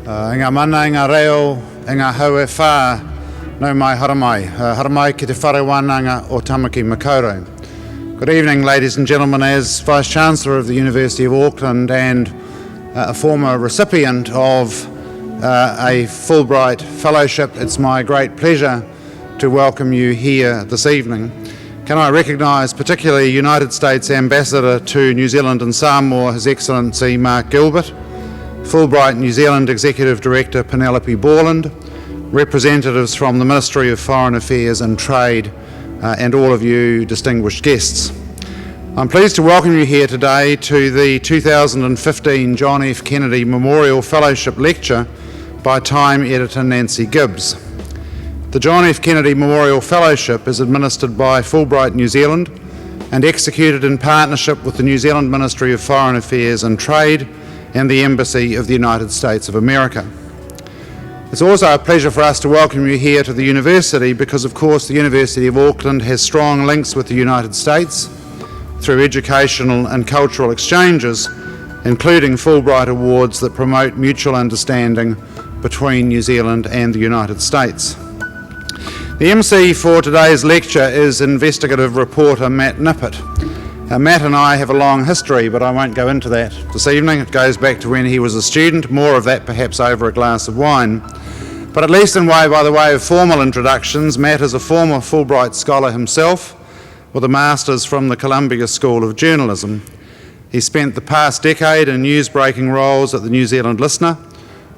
Ngā mana, ngā reo, ngā hau e whā, no mai haramai. Haramai ki te whare wānanga o Tamaki Makaurau. Good evening, ladies and gentlemen. As Vice-Chancellor of the University of Auckland and a former recipient of a Fulbright Fellowship, it's my great pleasure to welcome you here this evening. Can I recognise particularly United States Ambassador to New Zealand and Samoa, His Excellency Mark Gilbert, Fulbright New Zealand Executive Director Penelope Borland, representatives from the Ministry of Foreign Affairs and Trade, and all of you distinguished guests. I'm pleased to welcome you here today to the 2015 John F. Kennedy Memorial Fellowship Lecture by Time editor Nancy Gibbs. The John F. Kennedy Memorial Fellowship is administered by Fulbright New Zealand and executed in partnership with the New Zealand Ministry of Foreign Affairs and Trade and the Embassy of the United States of America. It's also a pleasure for us to welcome you here to the University because, of course, the University of Auckland has strong links with the United States through educational and cultural exchanges, including Fulbright Awards that promote mutual understanding between New Zealand and the United States. The MC for today's lecture is investigative reporter Matt Nippert. Matt and I have a long history, but I won't go into that this evening. It goes back to when he was a student, more of that perhaps over a glass of wine. But at least by the way of formal introductions, Matt is a former Fulbright scholar himself with a master's from the Columbia School of Journalism. He spent the past decade in news-breaking roles at the New Zealand Listener,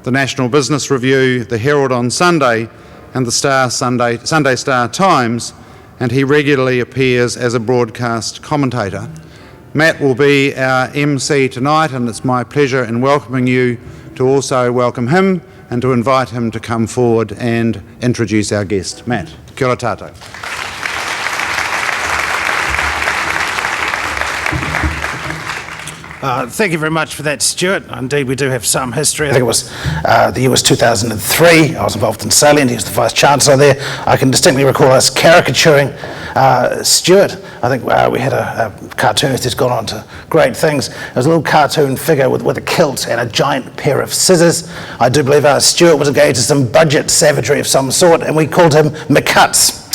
the National Business Review, the Herald on Sunday, and the Sunday Star Times, and he regularly appears as a broadcast commentator. Matt will be our MC tonight, and it's my pleasure in welcoming you to also welcome him and to invite him to come forward and introduce our guest. Matt, kia ora tātou. Thank you very much for that, Stuart. Indeed, we do have some history. I think it was the year was 2003. I was involved in Salient. He was the Vice-Chancellor there. I can distinctly recall us caricaturing Stuart. I think we had a cartoonist who's gone on to great things. There was a little cartoon figure with a kilt and a giant pair of scissors. I do believe Stuart was engaged in some budget savagery of some sort, and we called him McCuts.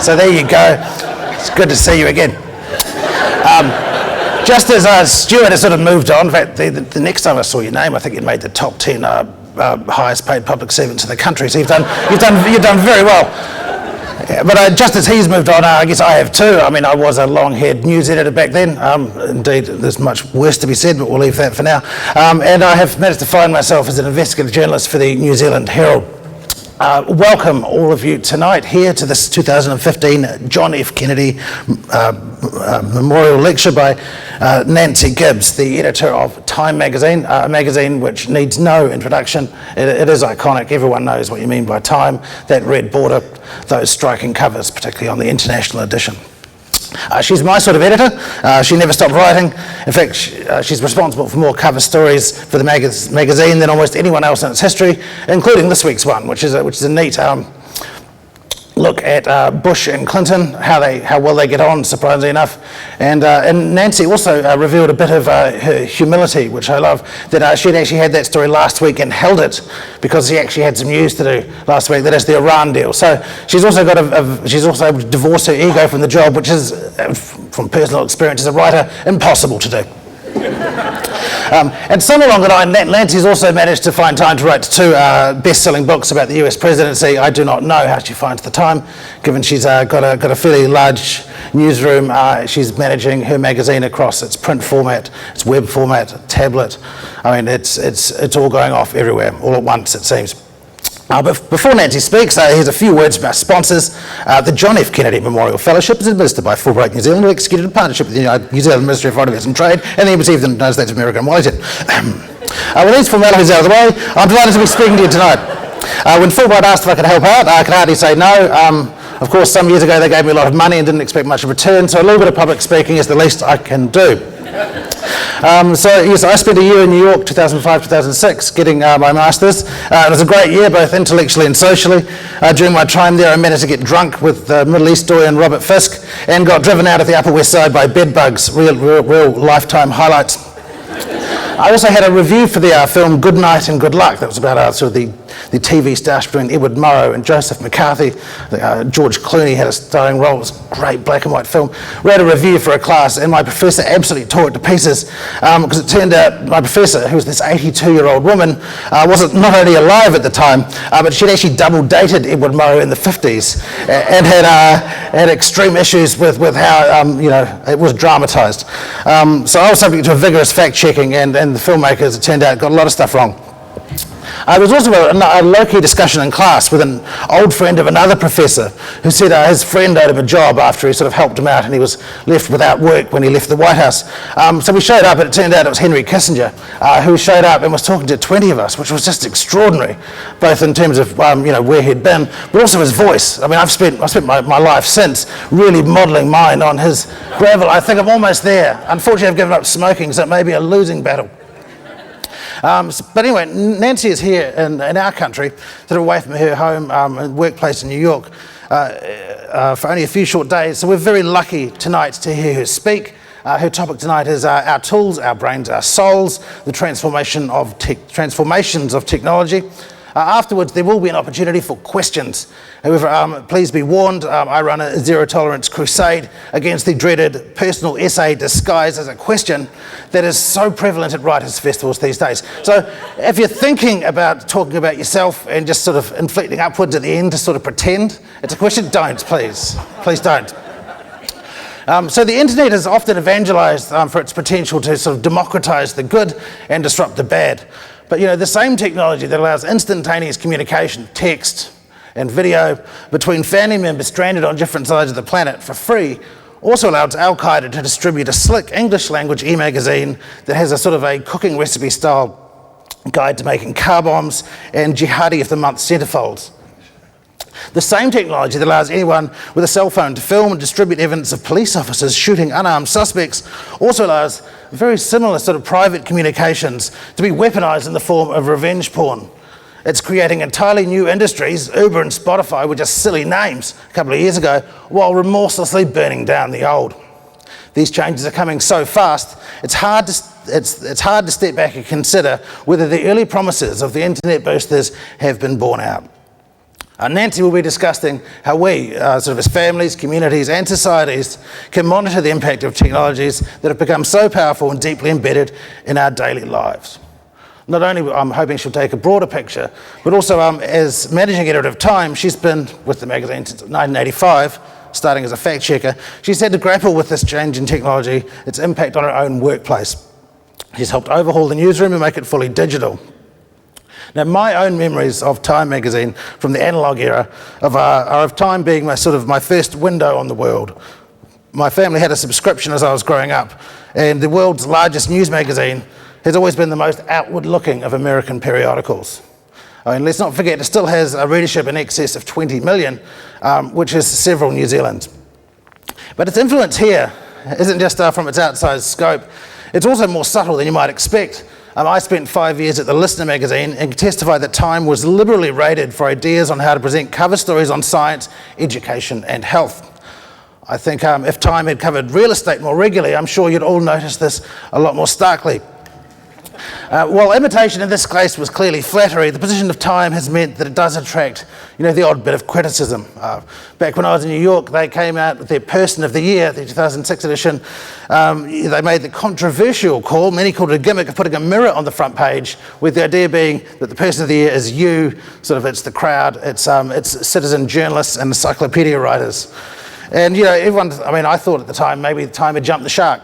So there you go. It's good to see you again. Just as Stuart has sort of moved on, in fact, the next time I saw your name, I think you made the top 10 highest paid public servants in the country. So you've done very well. But just as he's moved on, I guess I have too. I mean, I was a long-haired news editor back then. Indeed, there's much worse to be said, but we'll leave that for now. And I have managed to find myself as an investigative journalist for the New Zealand Herald. Welcome all of you tonight here to this 2015 John F. Kennedy Memorial Lecture by Nancy Gibbs, the editor of Time magazine, a magazine which needs no introduction. It is iconic. Everyone knows what you mean by Time, that red border, those striking covers, particularly on the international edition. She's my sort of editor. She never stopped writing. In fact, she's responsible for more cover stories for the magazine than almost anyone else in its history, including this week's one, which is a neat look at Bush and Clinton, how well they get on, surprisingly enough. And Nancy also revealed a bit of her humility, which I love, that she'd actually had that story last week and held it because she actually had some news to do last week, that is the Iran deal. So she's also she's also able to divorce her ego from the job, which is, from personal experience as a writer, impossible to do. And somewhere along the line, Nancy's also managed to find time to write two best-selling books about the US presidency. I do not know how she finds the time, given she's got a fairly large newsroom. She's managing her magazine across its print format, its web format, tablet. I mean, it's all going off everywhere, all at once, it seems. But before Nancy speaks, here's a few words from our sponsors. The John F. Kennedy Memorial Fellowship is administered by Fulbright New Zealand, executed in partnership with the New Zealand Ministry of Foreign Affairs and Trade and the Embassy of the United States of America in Wellington. With these formalities out of the way, I'm delighted to be speaking to you tonight. When Fulbright asked if I could help out, I could hardly say no. Of course, some years ago they gave me a lot of money and didn't expect much in return, so a little bit of public speaking is the least I can do. So yes, I spent a year in New York, 2005-2006, getting my master's. It was a great year, both intellectually and socially. During my time there, I managed to get drunk with Middle East historian Robert Fisk and got driven out of the Upper West Side by bedbugs, real lifetime highlights. I also had a review for the film Good Night and Good Luck. That was about sort of the TV stars between Edward Murrow and Joseph McCarthy. George Clooney had a starring role. It was a great black and white film. Read a review for a class, and my professor absolutely tore it to pieces because it turned out my professor, who was this 82-year-old woman, wasn't not only alive at the time, but she'd actually double dated Edward Murrow in the 50s and had extreme issues with how it was dramatised. So I was subject to a vigorous fact-checking, and the filmmakers, it turned out, got a lot of stuff wrong. There was also a low-key discussion in class with an old friend of another professor who said his friend owed him a job after he sort of helped him out, and he was left without work when he left the White House. So we showed up, and it turned out it was Henry Kissinger who showed up and was talking to 20 of us, which was just extraordinary, both in terms of where he'd been, but also his voice. I mean, I've spent my life since really modelling mine on his gravel. I think I'm almost there. Unfortunately, I've given up smoking, so it may be a losing battle. But anyway, Nancy is here in our country, sort of away from her home and workplace in New York for only a few short days. So we're very lucky tonight to hear her speak. Her topic tonight is our tools, our brains, our souls, the transformations of technology. Afterwards, there will be an opportunity for questions. However, please be warned, I run a zero-tolerance crusade against the dreaded personal essay disguised as a question that is so prevalent at writers' festivals these days. So if you're thinking about talking about yourself and just sort of inflecting upwards at the end to sort of pretend it's a question, don't, please. Please don't. So the internet is often evangelised for its potential to sort of democratise the good and disrupt the bad. But the same technology that allows instantaneous communication, text and video between family members stranded on different sides of the planet for free also allows Al-Qaeda to distribute a slick English language e-magazine that has a sort of a cooking recipe style guide to making car bombs and Jihadi of the Month centerfolds. The same technology that allows anyone with a cell phone to film and distribute evidence of police officers shooting unarmed suspects also allows very similar sort of private communications to be weaponized in the form of revenge porn. It's creating entirely new industries. Uber and Spotify were just silly names a couple of years ago, while remorselessly burning down the old. These changes are coming so fast, it's hard to step back and consider whether the early promises of the internet boosters have been borne out. Nancy will be discussing how we, sort of as families, communities and societies, can monitor the impact of technologies that have become so powerful and deeply embedded in our daily lives. Not only I'm hoping she'll take a broader picture, but also as managing editor of Time, she's been with the magazine since 1985, starting as a fact checker. She's had to grapple with this change in technology, its impact on her own workplace. She's helped overhaul the newsroom and make it fully digital. Now, my own memories of Time magazine from the analogue era are of Time being my first window on the world. My family had a subscription as I was growing up, and the world's largest news magazine has always been the most outward-looking of American periodicals. I mean, let's not forget, it still has a readership in excess of 20 million, which is several New Zealands. But its influence here isn't just from its outsized scope, it's also more subtle than you might expect. I spent 5 years at the Listener magazine and can testify that Time was liberally rated for ideas on how to present cover stories on science, education and health. I think if Time had covered real estate more regularly, I'm sure you'd all notice this a lot more starkly. While imitation in this case was clearly flattery, the position of Time has meant that it does attract, the odd bit of criticism. Back when I was in New York, they came out with their Person of the Year, the 2006 edition. They made the controversial call, many called it a gimmick, of putting a mirror on the front page, with the idea being that the Person of the Year is you, it's the crowd, it's citizen journalists and encyclopedia writers. And I thought at the time maybe Time had jumped the shark.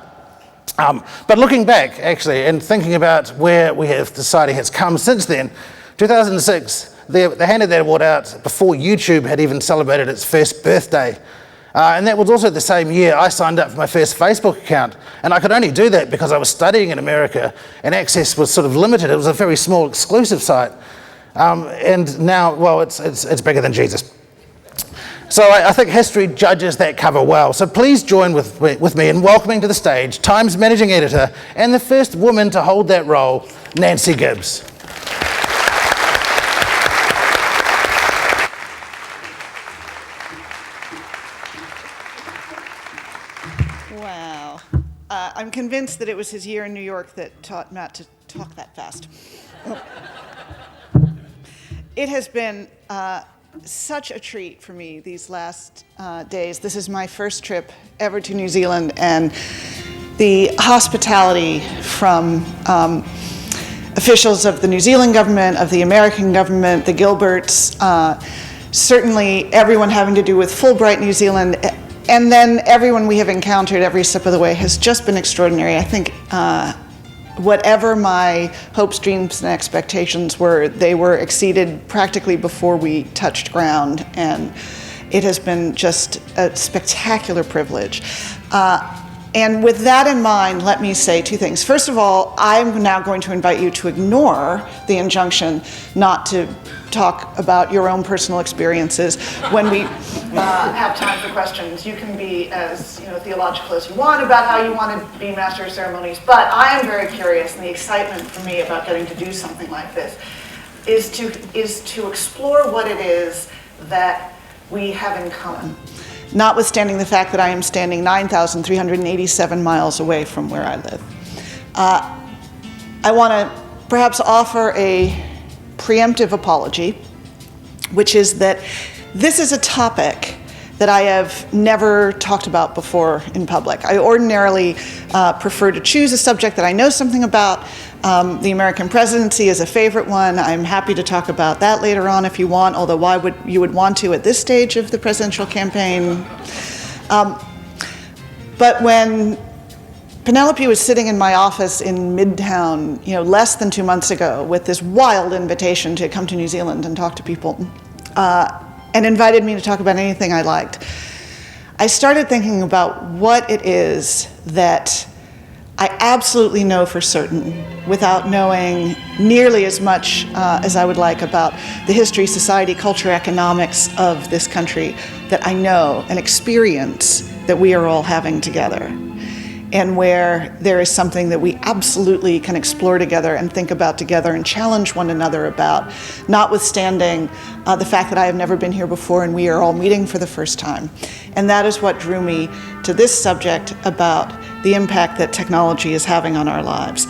But looking back, actually, and thinking about where society has come since then, 2006, they handed that award out before YouTube had even celebrated its first birthday. And that was also the same year I signed up for my first Facebook account. And I could only do that because I was studying in America and access was sort of limited. It was a very small, exclusive site. And now, well, it's bigger than Jesus. So I think history judges that cover well. So please join with me in welcoming to the stage Time's managing editor and the first woman to hold that role, Nancy Gibbs. Wow. I'm convinced that it was his year in New York that taught Matt to talk that fast. It has been such a treat for me these last days. This is my first trip ever to New Zealand, and the hospitality from officials of the New Zealand government, of the American government, the Gilberts, certainly everyone having to do with Fulbright New Zealand, and then everyone we have encountered every step of the way has just been extraordinary. I think whatever my hopes, dreams, and expectations were, they were exceeded practically before we touched ground, and it has been just a spectacular privilege. And with that in mind, let me say two things. First of all, I'm now going to invite you to ignore the injunction not to talk about your own personal experiences when we have time for questions. You can be as theological as you want about how you want to be master of ceremonies, but I am very curious, and the excitement for me about getting to do something like this is to explore what it is that we have in common, notwithstanding the fact that I am standing 9,387 miles away from where I live. I want to perhaps offer a preemptive apology, which is that this is a topic that I have never talked about before in public. I ordinarily prefer to choose a subject that I know something about. The American presidency is a favorite one. I'm happy to talk about that later on if you want, although why would you want to at this stage of the presidential campaign? But when Penelope was sitting in my office in Midtown, less than 2 months ago with this wild invitation to come to New Zealand and talk to people, and invited me to talk about anything I liked, I started thinking about what it is that I absolutely know for certain, without knowing nearly as much as I would like about the history, society, culture, economics of this country, that I know and experience that we are all having together, and where there is something that we absolutely can explore together and think about together and challenge one another about, notwithstanding the fact that I have never been here before and we are all meeting for the first time. And that is what drew me to this subject about the impact that technology is having on our lives.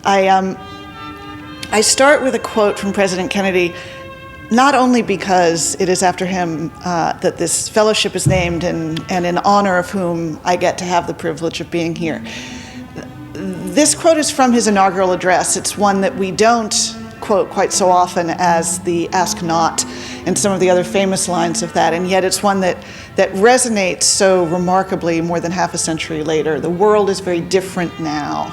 I start with a quote from President Kennedy, not only because it is after him that this fellowship is named and in honor of whom I get to have the privilege of being here. This quote is from his inaugural address. It's one that we don't quote quite so often as the "ask not" and some of the other famous lines of that, and yet it's one that resonates so remarkably more than half a century later. The world is very different now.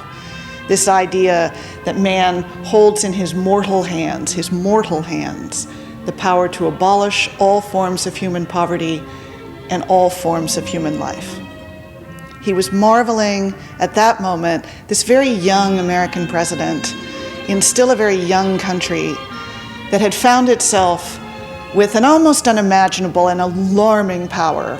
This idea that man holds in his mortal hands, the power to abolish all forms of human poverty and all forms of human life. He was marveling at that moment, this very young American president in still a very young country that had found itself with an almost unimaginable and alarming power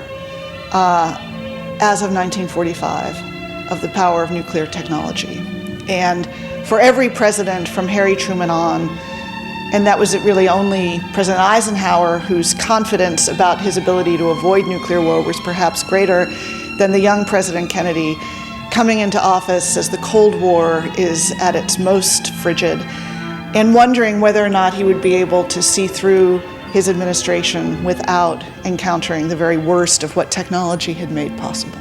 as of 1945 of the power of nuclear technology. And for every president from Harry Truman on, and that was really only President Eisenhower whose confidence about his ability to avoid nuclear war was perhaps greater than the young President Kennedy coming into office as the Cold War is at its most frigid, and wondering whether or not he would be able to see through his administration without encountering the very worst of what technology had made possible.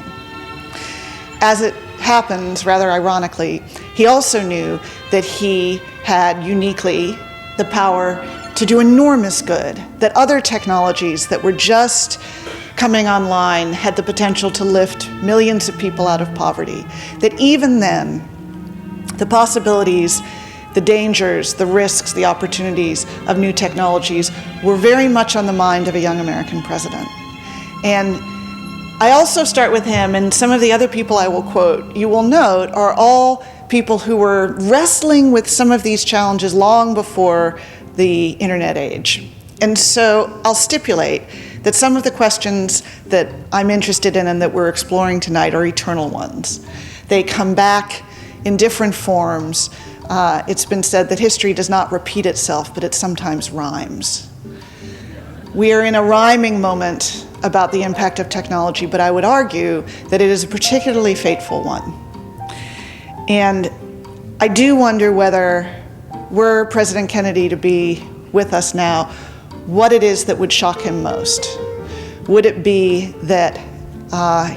As it happens, rather ironically, he also knew that he had uniquely the power to do enormous good, that other technologies that were just coming online had the potential to lift millions of people out of poverty, that even then, the possibilities, the dangers, the risks, the opportunities of new technologies were very much on the mind of a young American president. And I also start with him, and some of the other people I will quote, you will note, are all people who were wrestling with some of these challenges long before the internet age. And so I'll stipulate that some of the questions that I'm interested in and that we're exploring tonight are eternal ones. They come back in different forms. It's been said that history does not repeat itself, but it sometimes rhymes. We are in a rhyming moment about the impact of technology, but I would argue that it is a particularly fateful one. And I do wonder whether, were President Kennedy to be with us now, what it is that would shock him most. Would it be that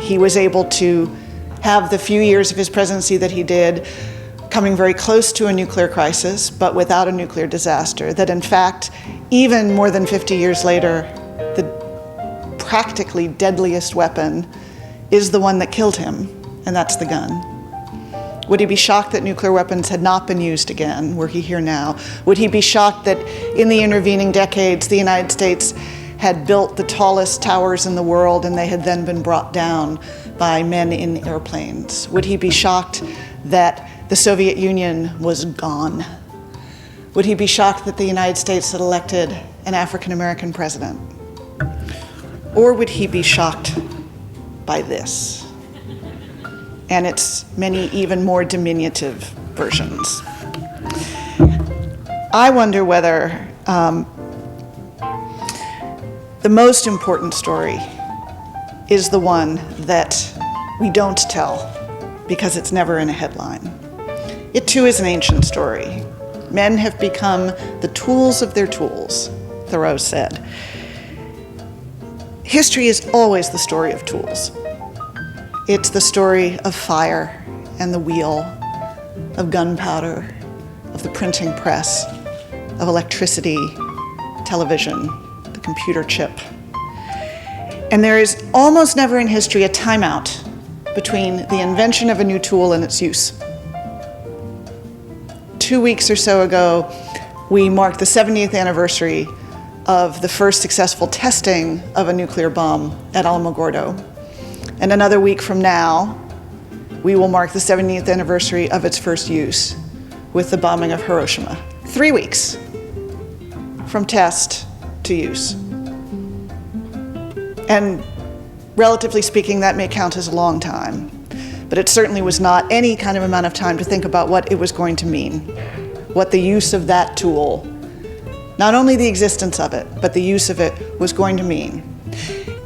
he was able to have the few years of his presidency that he did, coming very close to a nuclear crisis, but without a nuclear disaster, that in fact, even more than 50 years later, the practically deadliest weapon is the one that killed him, and that's the gun? Would he be shocked that nuclear weapons had not been used again, were he here now? Would he be shocked that in the intervening decades, the United States had built the tallest towers in the world and they had then been brought down by men in airplanes? Would he be shocked that the Soviet Union was gone? Would he be shocked that the United States had elected an African-American president? Or would he be shocked by this and its many even more diminutive versions? I wonder whether the most important story is the one that we don't tell because it's never in a headline. It too is an ancient story. Men have become the tools of their tools, Thoreau said. History is always the story of tools. It's the story of fire and the wheel, of gunpowder, of the printing press, of electricity, television, the computer chip. And there is almost never in history a timeout between the invention of a new tool and its use. 2 weeks or so ago, we marked the 70th anniversary of the first successful testing of a nuclear bomb at Alamogordo. And another week from now, we will mark the 70th anniversary of its first use with the bombing of Hiroshima. 3 weeks from test to use. And relatively speaking, that may count as a long time, but it certainly was not any kind of amount of time to think about what it was going to mean, what the use of that tool, not only the existence of it, but the use of it was going to mean.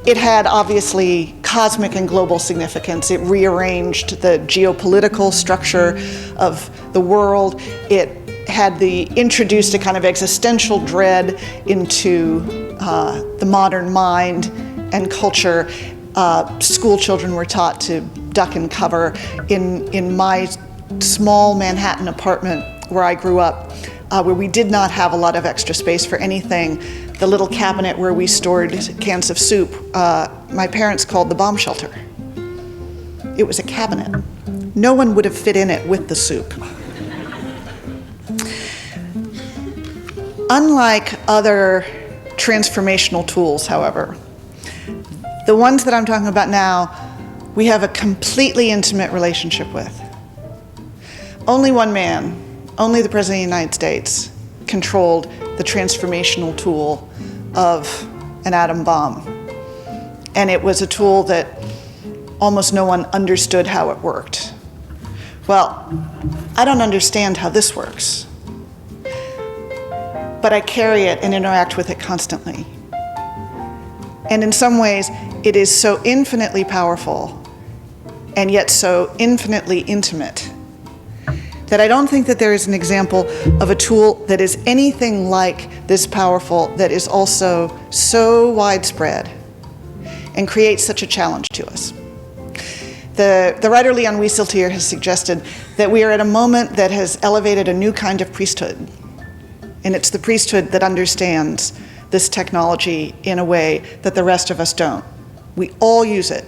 It had obviously cosmic and global significance. It rearranged the geopolitical structure of the world. It had introduced a kind of existential dread into the modern mind and culture. School children were taught to duck and cover. In my small Manhattan apartment where I grew up, where we did not have a lot of extra space for anything, the little cabinet where we stored cans of soup, my parents called the bomb shelter. It was a cabinet. No one would have fit in it with the soup. Unlike other transformational tools, however, the ones that I'm talking about now, we have a completely intimate relationship with. Only one man, only the President of the United States, controlled the transformational tool of an atom bomb. And it was a tool that almost no one understood how it worked. Well, I don't understand how this works, but I carry it and interact with it constantly. And in some ways, it is so infinitely powerful and yet so infinitely intimate that I don't think that there is an example of a tool that is anything like this powerful, that is also so widespread and creates such a challenge to us. The writer Leon Wieseltier has suggested that we are at a moment that has elevated a new kind of priesthood, and it's the priesthood that understands this technology in a way that the rest of us don't. We all use it,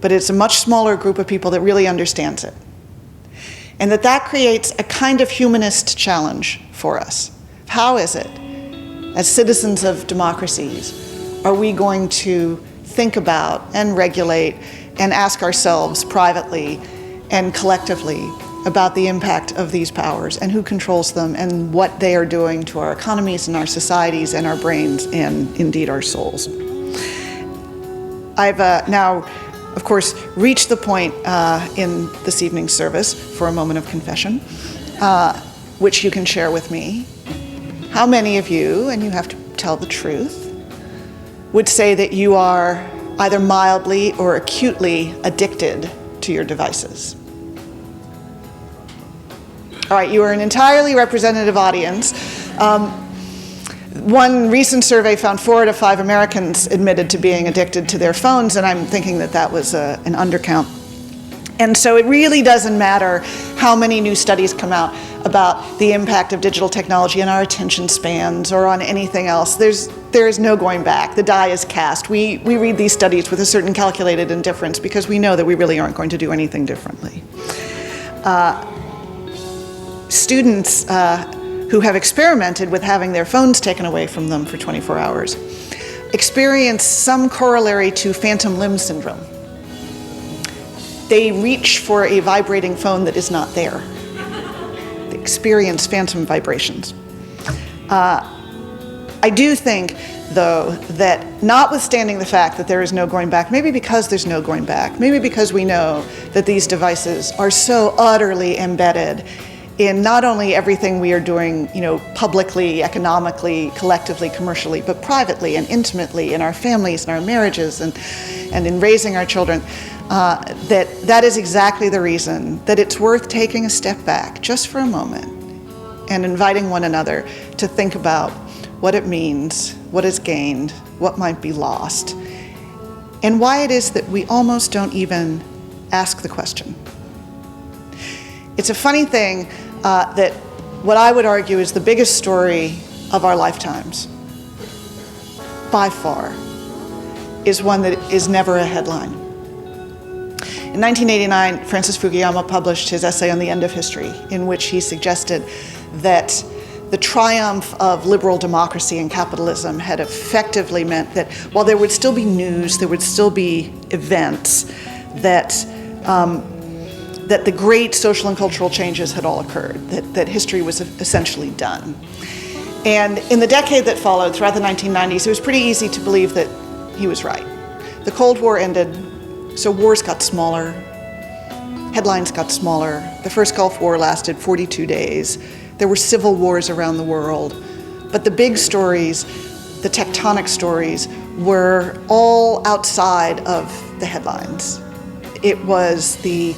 but it's a much smaller group of people that really understands it. And that creates a kind of humanist challenge for us. How is it, as citizens of democracies, are we going to think about and regulate and ask ourselves privately and collectively about the impact of these powers and who controls them and what they are doing to our economies and our societies and our brains and indeed our souls? I've now, of course, reached the point in this evening's service for a moment of confession, which you can share with me. How many of you, and you have to tell the truth, would say that you are either mildly or acutely addicted to your devices? All right, you are an entirely representative audience. One recent survey found 4 out of 5 Americans admitted to being addicted to their phones, and I'm thinking that that was an undercount. And so it really doesn't matter how many new studies come out about the impact of digital technology on our attention spans or on anything else. There is no going back. The die is cast. We read these studies with a certain calculated indifference because we know that we really aren't going to do anything differently. Students who have experimented with having their phones taken away from them for 24 hours experience some corollary to phantom limb syndrome. They reach for a vibrating phone that is not there. They experience phantom vibrations. I do think, though, that notwithstanding the fact that there is no going back, maybe because there's no going back, maybe because we know that these devices are so utterly embedded in not only everything we are doing, publicly, economically, collectively, commercially, but privately and intimately in our families and our marriages and in raising our children, that is exactly the reason that it's worth taking a step back just for a moment and inviting one another to think about what it means, what is gained, what might be lost, and why it is that we almost don't even ask the question. It's a funny thing that what I would argue is the biggest story of our lifetimes, by far, is one that is never a headline. In 1989, Francis Fukuyama published his essay on the end of history, in which he suggested that the triumph of liberal democracy and capitalism had effectively meant that while there would still be news, there would still be events, that the great social and cultural changes had all occurred, that history was essentially done. And in the decade that followed, throughout the 1990s, it was pretty easy to believe that he was right. The Cold War ended, so wars got smaller, headlines got smaller. The first Gulf War lasted 42 days. There were civil wars around the world. But the big stories, the tectonic stories, were all outside of the headlines. It was the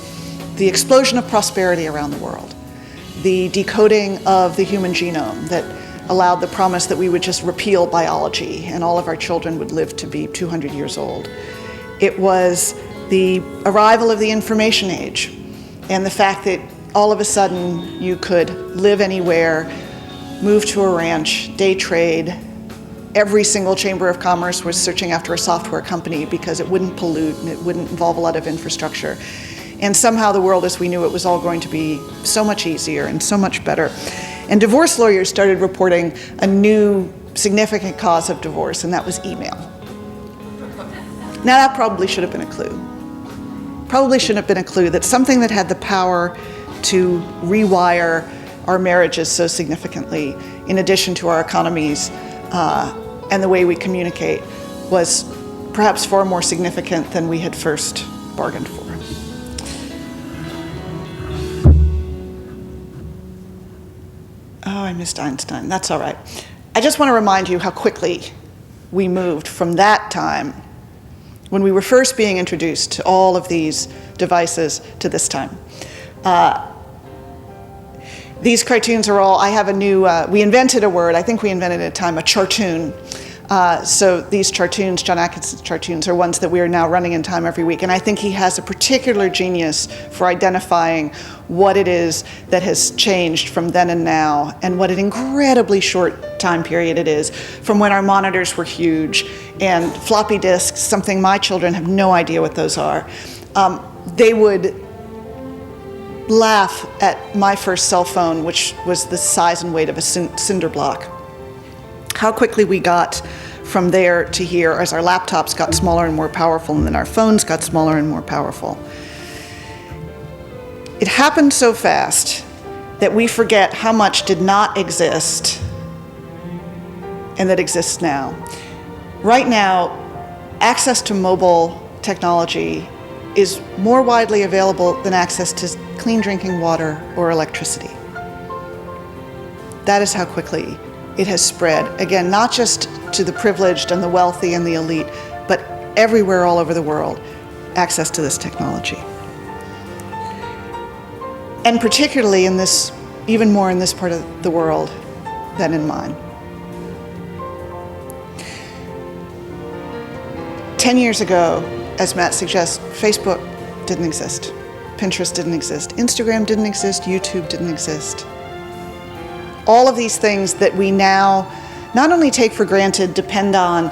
explosion of prosperity around the world, the decoding of the human genome that allowed the promise that we would just repeal biology and all of our children would live to be 200 years old. It was the arrival of the information age and the fact that all of a sudden you could live anywhere, move to a ranch, day trade. Every single chamber of commerce was searching after a software company because it wouldn't pollute and it wouldn't involve a lot of infrastructure. And somehow the world as we knew it was all going to be so much easier and so much better. And divorce lawyers started reporting a new significant cause of divorce, and that was email. Now that probably should have been a clue. Probably shouldn't have been a clue that something that had the power to rewire our marriages so significantly, in addition to our economies and the way we communicate, was perhaps far more significant than we had first bargained for. Oh, I missed Einstein. That's all right. I just want to remind you how quickly we moved from that time when we were first being introduced to all of these devices to this time. These cartoons are all, I have a new, we invented a word, I think we invented at a time, a chartoon. So these chartoons, John Atkinson's chartoons, are ones that we are now running in time every week. And I think he has a particular genius for identifying what it is that has changed from then and now, and what an incredibly short time period it is from when our monitors were huge and floppy disks, something my children have no idea what those are. They would laugh at my first cell phone, which was the size and weight of a cinder block. How quickly we got from there to here as our laptops got smaller and more powerful, and then our phones got smaller and more powerful. It happened so fast that we forget how much did not exist and that exists now. Right now, access to mobile technology is more widely available than access to clean drinking water or electricity. That is how quickly it has spread. Again, not just to the privileged and the wealthy and the elite, but everywhere all over the world, access to this technology. And particularly in this even more in this part of the world than in mine. 10 years ago, as Matt suggests, Facebook didn't exist. Pinterest didn't exist. Instagram didn't exist. YouTube didn't exist. All of these things that we now not only take for granted, depend on,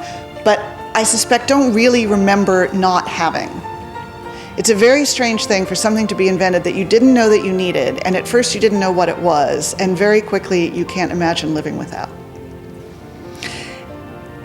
but I suspect don't really remember not having. It's a very strange thing for something to be invented that you didn't know that you needed, and at first you didn't know what it was, and very quickly you can't imagine living without.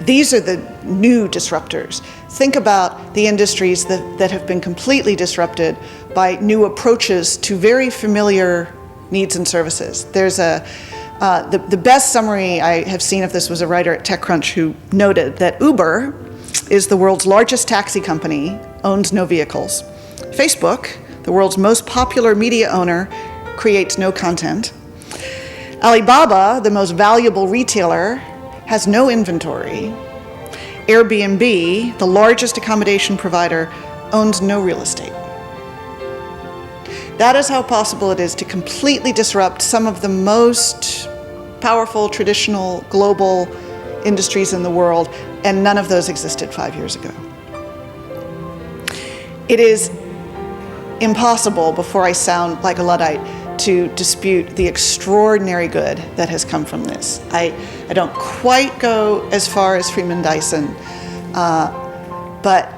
These are the new disruptors. Think about the industries that have been completely disrupted by new approaches to very familiar needs and services. There's the best summary I have seen of this was a writer at TechCrunch who noted that Uber is the world's largest taxi company, owns no vehicles. Facebook, the world's most popular media owner, creates no content. Alibaba, the most valuable retailer, has no inventory. Airbnb, the largest accommodation provider, owns no real estate. That is how possible it is to completely disrupt some of the most powerful, traditional, global industries in the world, and none of those existed 5 years ago. It is impossible, before I sound like a Luddite, to dispute the extraordinary good that has come from this. I don't quite go as far as Freeman Dyson, but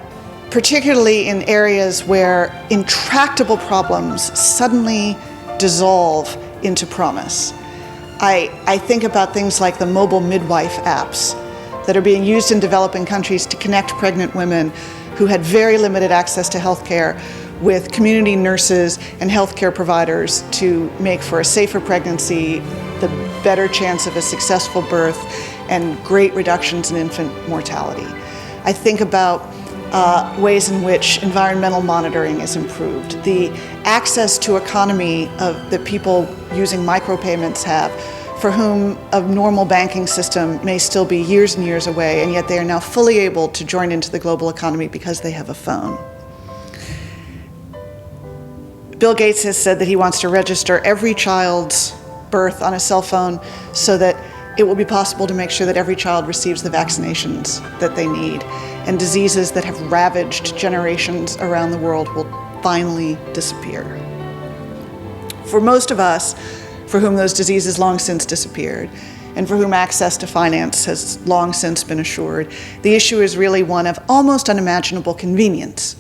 particularly in areas where intractable problems suddenly dissolve into promise. I think about things like the mobile midwife apps that are being used in developing countries to connect pregnant women who had very limited access to health care with community nurses and healthcare providers to make for a safer pregnancy, the better chance of a successful birth, and great reductions in infant mortality. I think about ways in which environmental monitoring is improved, the access to economy that people using micropayments have, for whom a normal banking system may still be years and years away, and yet they are now fully able to join into the global economy because they have a phone. Bill Gates has said that he wants to register every child's birth on a cell phone so that it will be possible to make sure that every child receives the vaccinations that they need, and diseases that have ravaged generations around the world will finally disappear. For most of us, for whom those diseases long since disappeared, and for whom access to finance has long since been assured, the issue is really one of almost unimaginable convenience.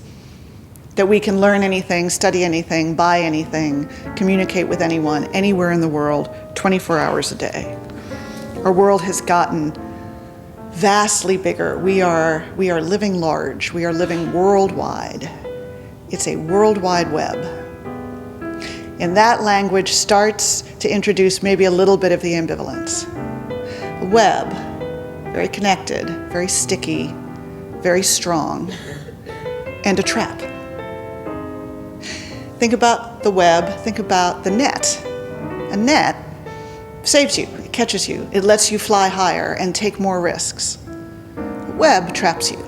That we can learn anything, study anything, buy anything, communicate with anyone, anywhere in the world, 24 hours a day. Our world has gotten vastly bigger. We are living large. We are living worldwide. It's a worldwide web. And that language starts to introduce maybe a little bit of the ambivalence. A web, very connected, very sticky, very strong, and a trap. Think about the web, think about the net. A net saves you, it catches you, it lets you fly higher and take more risks. A web traps you.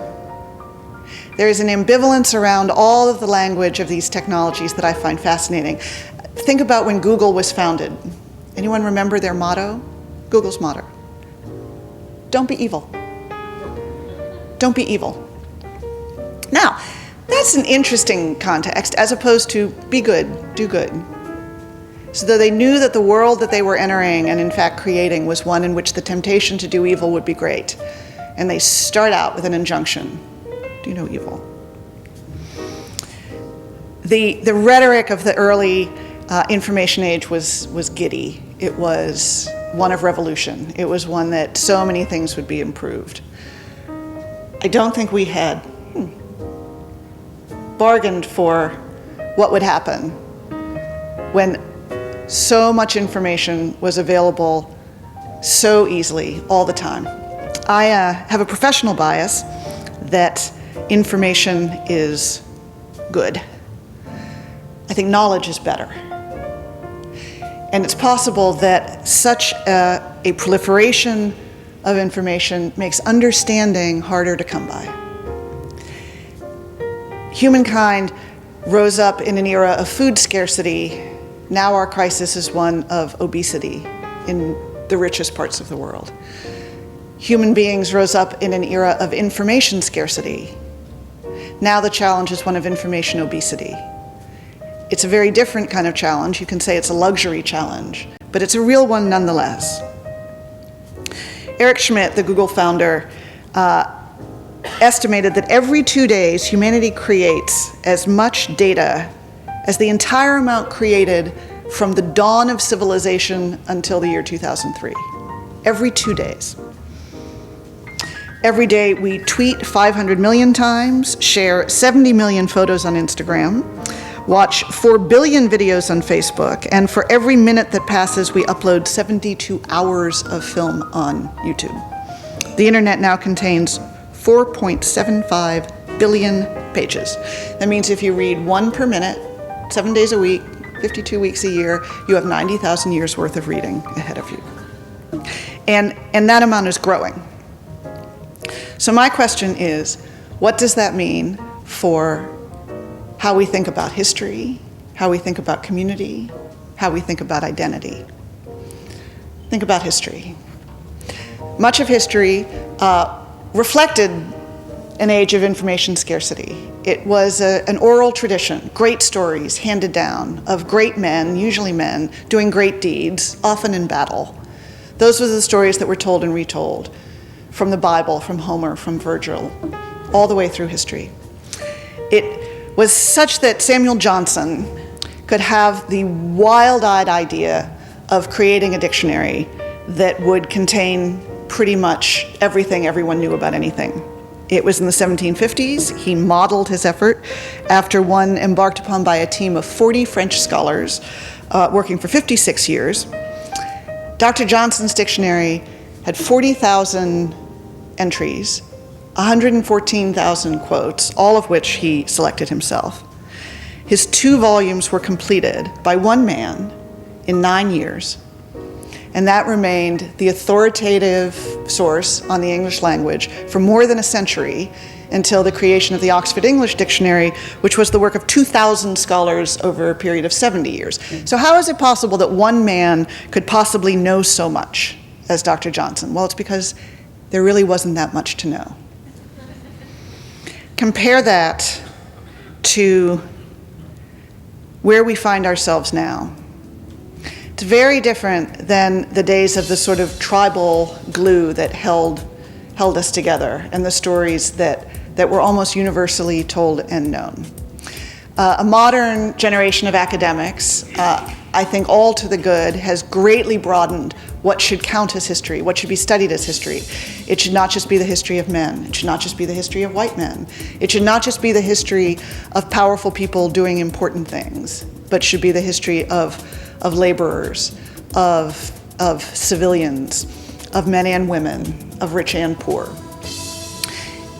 There is an ambivalence around all of the language of these technologies that I find fascinating. Think about when Google was founded. Anyone remember their motto? Google's motto. Don't be evil. Don't be evil. Now, that's an interesting context, as opposed to be good, do good. So that they knew that the world that they were entering and in fact creating was one in which the temptation to do evil would be great. And they start out with an injunction, do no evil. The rhetoric of the early information age was giddy. It was one of revolution. It was one that so many things would be improved. I don't think we had bargained for what would happen when so much information was available so easily all the time. I have a professional bias that information is good. I think knowledge is better. And it's possible that such a proliferation of information makes understanding harder to come by. Humankind rose up in an era of food scarcity, Now our crisis is one of obesity in the richest parts of the world. Human beings rose up in an era of information scarcity. Now the challenge is one of information obesity. It's a very different kind of challenge. You can say it's a luxury challenge, but it's a real one nonetheless. Eric Schmidt, the Google founder, estimated that every 2 days, humanity creates as much data as the entire amount created from the dawn of civilization until the year 2003. Every 2 days. Every day we tweet 500 million times, share 70 million photos on Instagram, watch 4 billion videos on Facebook, and for every minute that passes, we upload 72 hours of film on YouTube. The internet now contains 4.75 billion pages. That means if you read 1 per minute, 7 days a week, 52 weeks a year, you have 90,000 years worth of reading ahead of you. And that amount is growing. So my question is, what does that mean for how we think about history, how we think about community, how we think about identity? Think about history. Much of history reflected an age of information scarcity. It was an oral tradition, great stories handed down of great men, usually men, doing great deeds, often in battle. Those were the stories that were told and retold from the Bible, from Homer, from Virgil, all the way through history. It was such that Samuel Johnson could have the wild-eyed idea of creating a dictionary that would contain pretty much everything everyone knew about anything. It was in the 1750s. He modeled his effort after one embarked upon by a team of 40 French scholars working for 56 years. Dr. Johnson's dictionary had 40,000 entries, 114,000 quotes, all of which he selected himself. His 2 volumes were completed by one man in 9 years, and that remained the authoritative source on the English language for more than a century, until the creation of the Oxford English Dictionary, which was the work of 2,000 scholars over a period of 70 years. So how is it possible that one man could possibly know so much as Dr. Johnson? Well, it's because there really wasn't that much to know. Compare that to where we find ourselves now. It's very different than the days of the sort of tribal glue that held us together, and the stories that were almost universally told and known. A modern generation of academics, I think all to the good, has greatly broadened what should count as history, what should be studied as history. It should not just be the history of men. It should not just be the history of white men. It should not just be the history of powerful people doing important things, but should be the history of laborers, of civilians, of men and women, of rich and poor.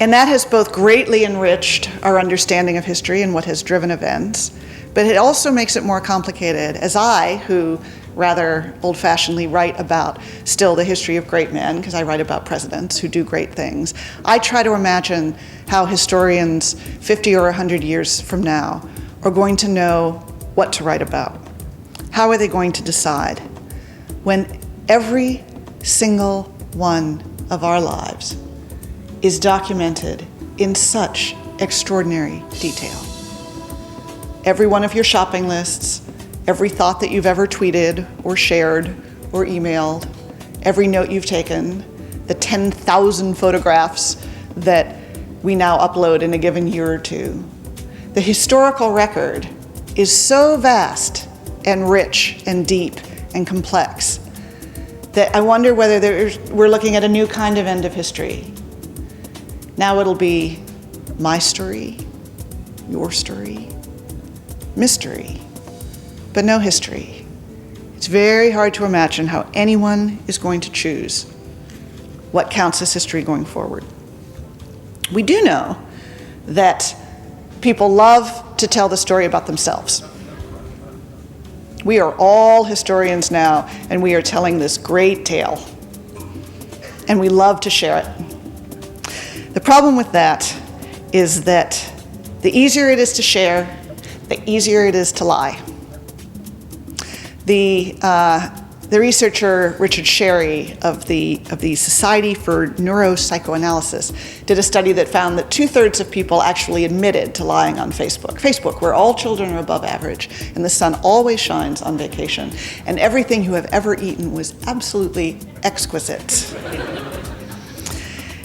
And that has both greatly enriched our understanding of history and what has driven events, but it also makes it more complicated. As I, who rather old-fashionedly write about still the history of great men, because I write about presidents who do great things, I try to imagine how historians 50 or 100 years from now are going to know what to write about. How are they going to decide when every single one of our lives is documented in such extraordinary detail? Every one of your shopping lists, every thought that you've ever tweeted or shared or emailed, every note you've taken, the 10,000 photographs that we now upload in a given year or two. The historical record is so vast and rich and deep and complex that I wonder whether we're looking at a new kind of end of history. Now it'll be my story, your story, mystery, but no history. It's very hard to imagine how anyone is going to choose what counts as history going forward. We do know that people love to tell the story about themselves. We are all historians now, and we are telling this great tale, and we love to share it. The problem with that is that the easier it is to share, the easier it is to lie. The researcher Richard Sherry of the Society for Neuropsychoanalysis did a study that found that 2/3 of people actually admitted to lying on Facebook. Facebook, where all children are above average and the sun always shines on vacation, and everything you have ever eaten was absolutely exquisite.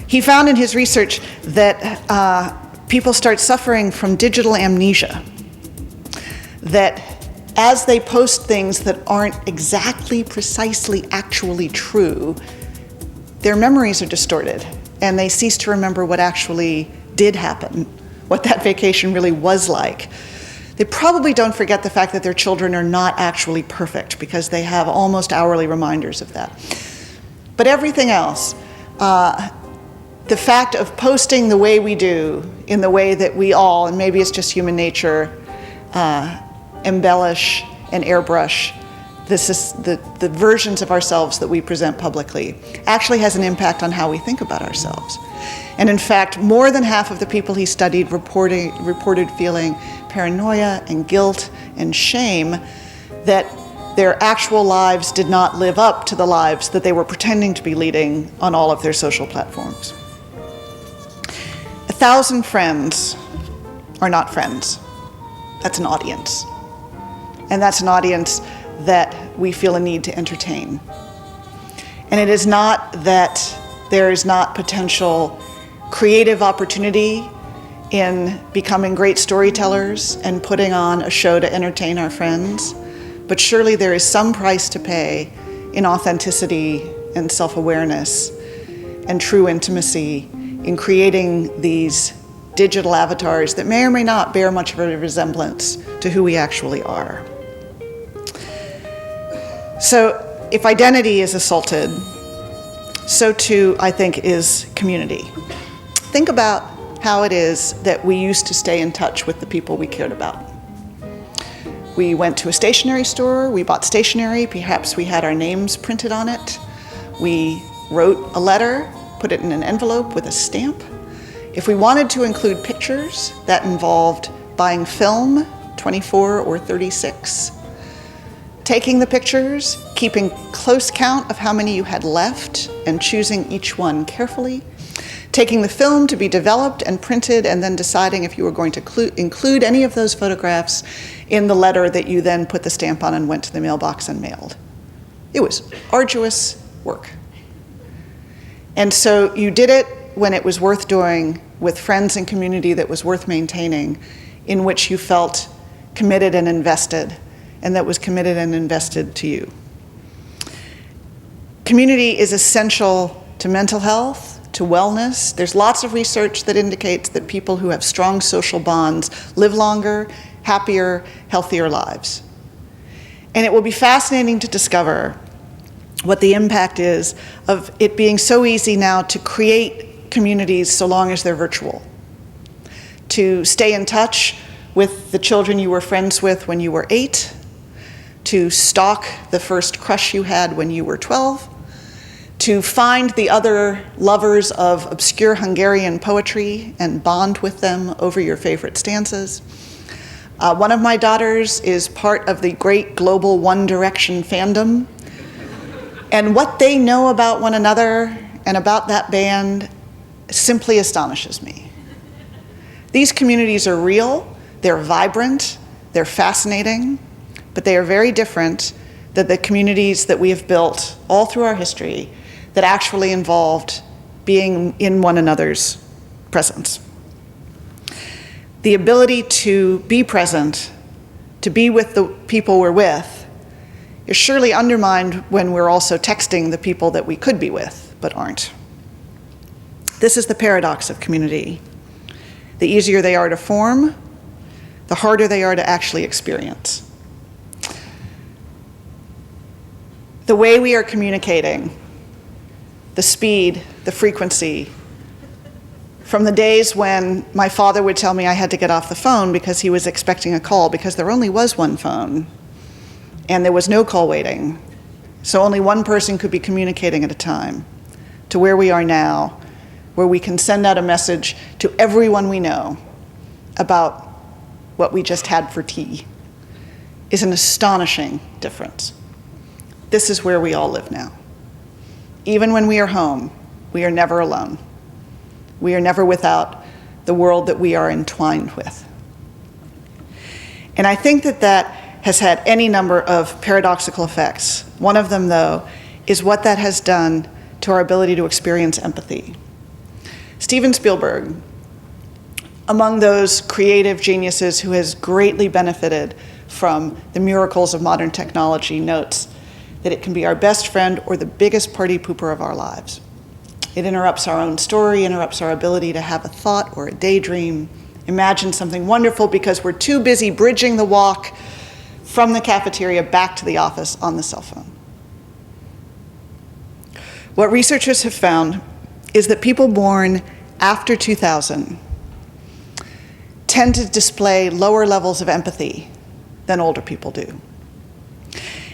He found in his research that people start suffering from digital amnesia, that as they post things that aren't exactly, precisely, actually true, their memories are distorted, and they cease to remember what actually did happen, what that vacation really was like. They probably don't forget the fact that their children are not actually perfect, because they have almost hourly reminders of that. But everything else, the fact of posting the way we do, in the way that we all, and maybe it's just human nature, embellish and airbrush the versions of ourselves that we present publicly, actually has an impact on how we think about ourselves. And in fact, more than half of the people he studied reported feeling paranoia and guilt and shame that their actual lives did not live up to the lives that they were pretending to be leading on all of their social platforms. 1,000 friends are not friends. That's an audience. And that's an audience that we feel a need to entertain. And it is not that there is not potential creative opportunity in becoming great storytellers and putting on a show to entertain our friends, but surely there is some price to pay in authenticity and self-awareness and true intimacy in creating these digital avatars that may or may not bear much of a resemblance to who we actually are. So if identity is assaulted, so too, I think, is community. Think about how it is that we used to stay in touch with the people we cared about. We went to a stationery store, we bought stationery, perhaps we had our names printed on it. We wrote a letter, put it in an envelope with a stamp. If we wanted to include pictures, that involved buying film, 24 or 36, taking the pictures, keeping close count of how many you had left and choosing each one carefully, taking the film to be developed and printed, and then deciding if you were going to include any of those photographs in the letter that you then put the stamp on and went to the mailbox and mailed. It was arduous work. And so you did it when it was worth doing, with friends and community that was worth maintaining, in which you felt committed and invested, and that was committed and invested to you. Community is essential to mental health, to wellness. There's lots of research that indicates that people who have strong social bonds live longer, happier, healthier lives. And it will be fascinating to discover what the impact is of it being so easy now to create communities so long as they're virtual, to stay in touch with the children you were friends with when you were 8, to stalk the first crush you had when you were 12, to find the other lovers of obscure Hungarian poetry and bond with them over your favorite stanzas. One of my daughters is part of the great global One Direction fandom, and what they know about one another and about that band simply astonishes me. These communities are real, they're vibrant, they're fascinating, but they are very different than the communities that we have built all through our history that actually involved being in one another's presence. The ability to be present, to be with the people we're with, is surely undermined when we're also texting the people that we could be with, but aren't. This is the paradox of community. The easier they are to form, the harder they are to actually experience. The way we are communicating, the speed, the frequency, from the days when my father would tell me I had to get off the phone because he was expecting a call, because there only was one phone and there was no call waiting, so only one person could be communicating at a time, to where we are now, where we can send out a message to everyone we know about what we just had for tea, is an astonishing difference. this is where we all live now. Even when we are home, we are never alone. We are never without the world that we are entwined with. And I think that that has had any number of paradoxical effects. One of them, though, is what that has done to our ability to experience empathy. Steven Spielberg, among those creative geniuses who has greatly benefited from the miracles of modern technology, notes that it can be our best friend or the biggest party pooper of our lives. It interrupts our own story, interrupts our ability to have a thought or a daydream, imagine something wonderful because we're too busy bridging the walk from the cafeteria back to the office on the cell phone. What researchers have found is that people born after 2000 tend to display lower levels of empathy than older people do.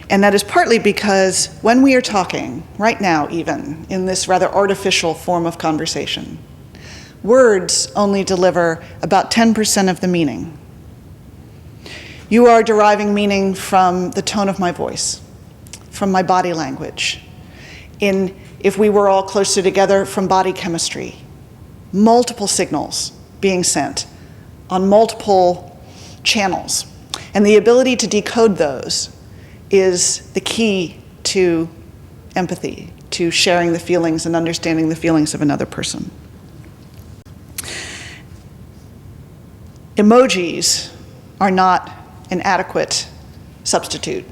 And that is partly because when we are talking, right now even, in this rather artificial form of conversation, words only deliver about 10% of the meaning. You are deriving meaning from the tone of my voice, from my body language, if we were all closer together, from body chemistry, multiple signals being sent on multiple channels. And the ability to decode those is the key to empathy, to sharing the feelings and understanding the feelings of another person. Emojis are not an adequate substitute.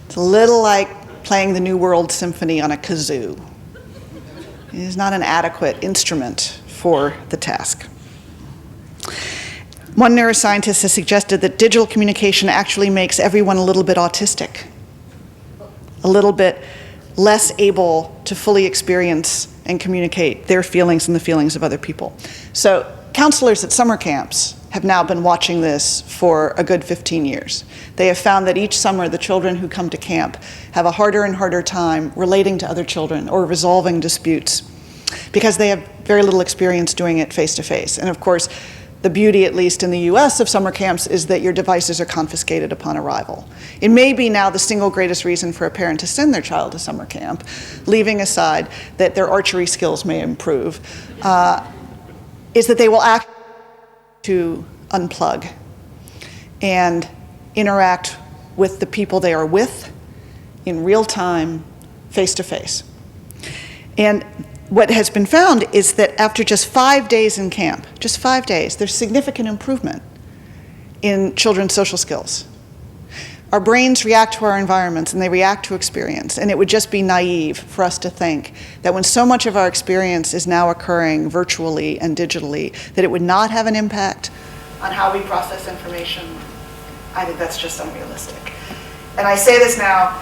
It's a little like playing the New World Symphony on a kazoo. It is not an adequate instrument for the task. One neuroscientist has suggested that digital communication actually makes everyone a little bit autistic, a little bit less able to fully experience and communicate their feelings and the feelings of other people. So counselors at summer camps have now been watching this for a good 15 years. They have found that each summer the children who come to camp have a harder and harder time relating to other children or resolving disputes because they have very little experience doing it face to face. And of course, the beauty, at least in the US, of summer camps is that your devices are confiscated upon arrival. It may be now the single greatest reason for a parent to send their child to summer camp, leaving aside that their archery skills may improve, is that they will act to unplug and interact with the people they are with in real time, face to face. And what has been found is that after just 5 days in camp, just 5 days, there's significant improvement in children's social skills. Our brains react to our environments and they react to experience, and it would just be naive for us to think that when so much of our experience is now occurring virtually and digitally, that it would not have an impact on how we process information. I think that's just unrealistic. And I say this now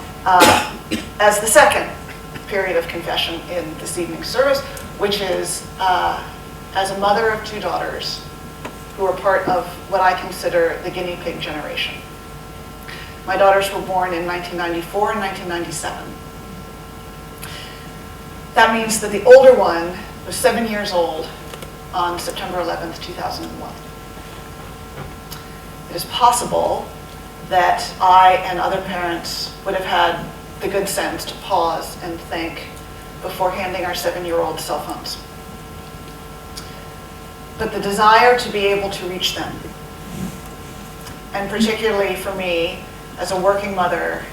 as the second period of confession in this evening's service, which is as a mother of 2 daughters who are part of what I consider the guinea pig generation. My daughters were born in 1994 and 1997. That means that the older one was 7 years old on September 11th, 2001. It is possible that I and other parents would have had the good sense to pause and think before handing our 7-year-old cell phones. But the desire to be able to reach them, and particularly for me, as a working mother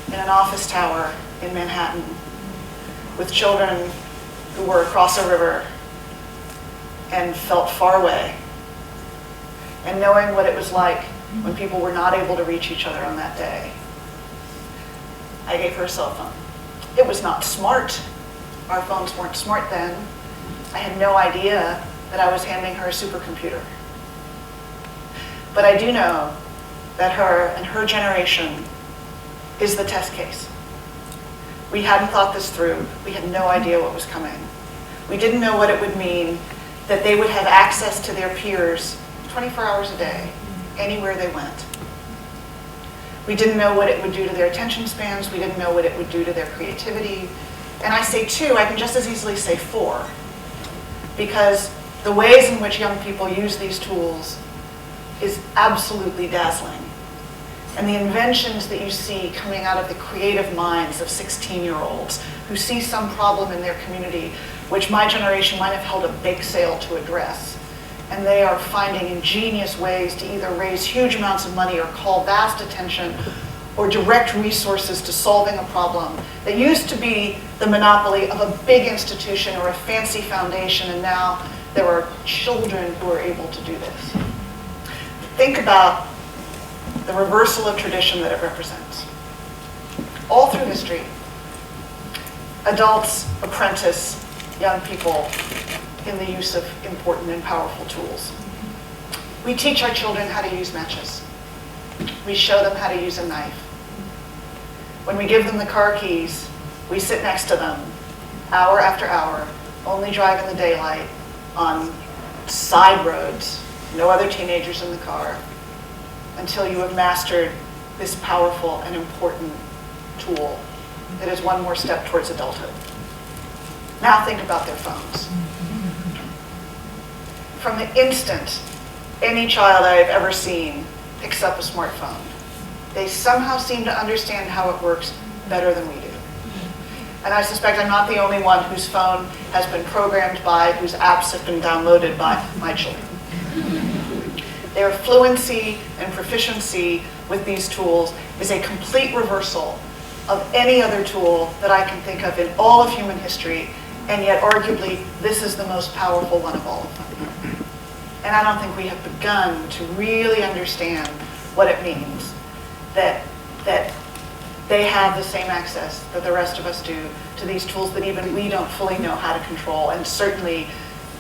in an office tower in Manhattan with children who were across a river and felt far away, and knowing what it was like when people were not able to reach each other on that day, I gave her a cell phone. It was not smart. Our phones weren't smart then. I had no idea that I was handing her a supercomputer. But I do know that her and her generation is the test case. We hadn't thought this through. We had no idea what was coming. We didn't know what it would mean that they would have access to their peers 24 hours a day, anywhere they went. We didn't know what it would do to their attention spans. We didn't know what it would do to their creativity. And I say 2, I can just as easily say 4, because the ways in which young people use these tools is absolutely dazzling. and the inventions that you see coming out of the creative minds of 16-year-olds who see some problem in their community, which my generation might have held a bake sale to address. And they are finding ingenious ways to either raise huge amounts of money or call vast attention or direct resources to solving a problem that used to be the monopoly of a big institution or a fancy foundation, and now there are children who are able to do this. Think about the reversal of tradition that it represents. All through history, adults apprentice young people in the use of important and powerful tools. We teach our children how to use matches. We show them how to use a knife. When we give them the car keys, we sit next to them, hour after hour, only drive in the daylight, on side roads, no other teenagers in the car, until you have mastered this powerful and important tool that is one more step towards adulthood. Now think about their phones. From the instant any child I have ever seen picks up a smartphone, they somehow seem to understand how it works better than we do. And I suspect I'm not the only one whose phone has been programmed by, whose apps have been downloaded by my children. Their fluency and proficiency with these tools is a complete reversal of any other tool that I can think of in all of human history, and yet arguably this is the most powerful one of all of them. And I don't think we have begun to really understand what it means that they have the same access that the rest of us do to these tools that even we don't fully know how to control. And certainly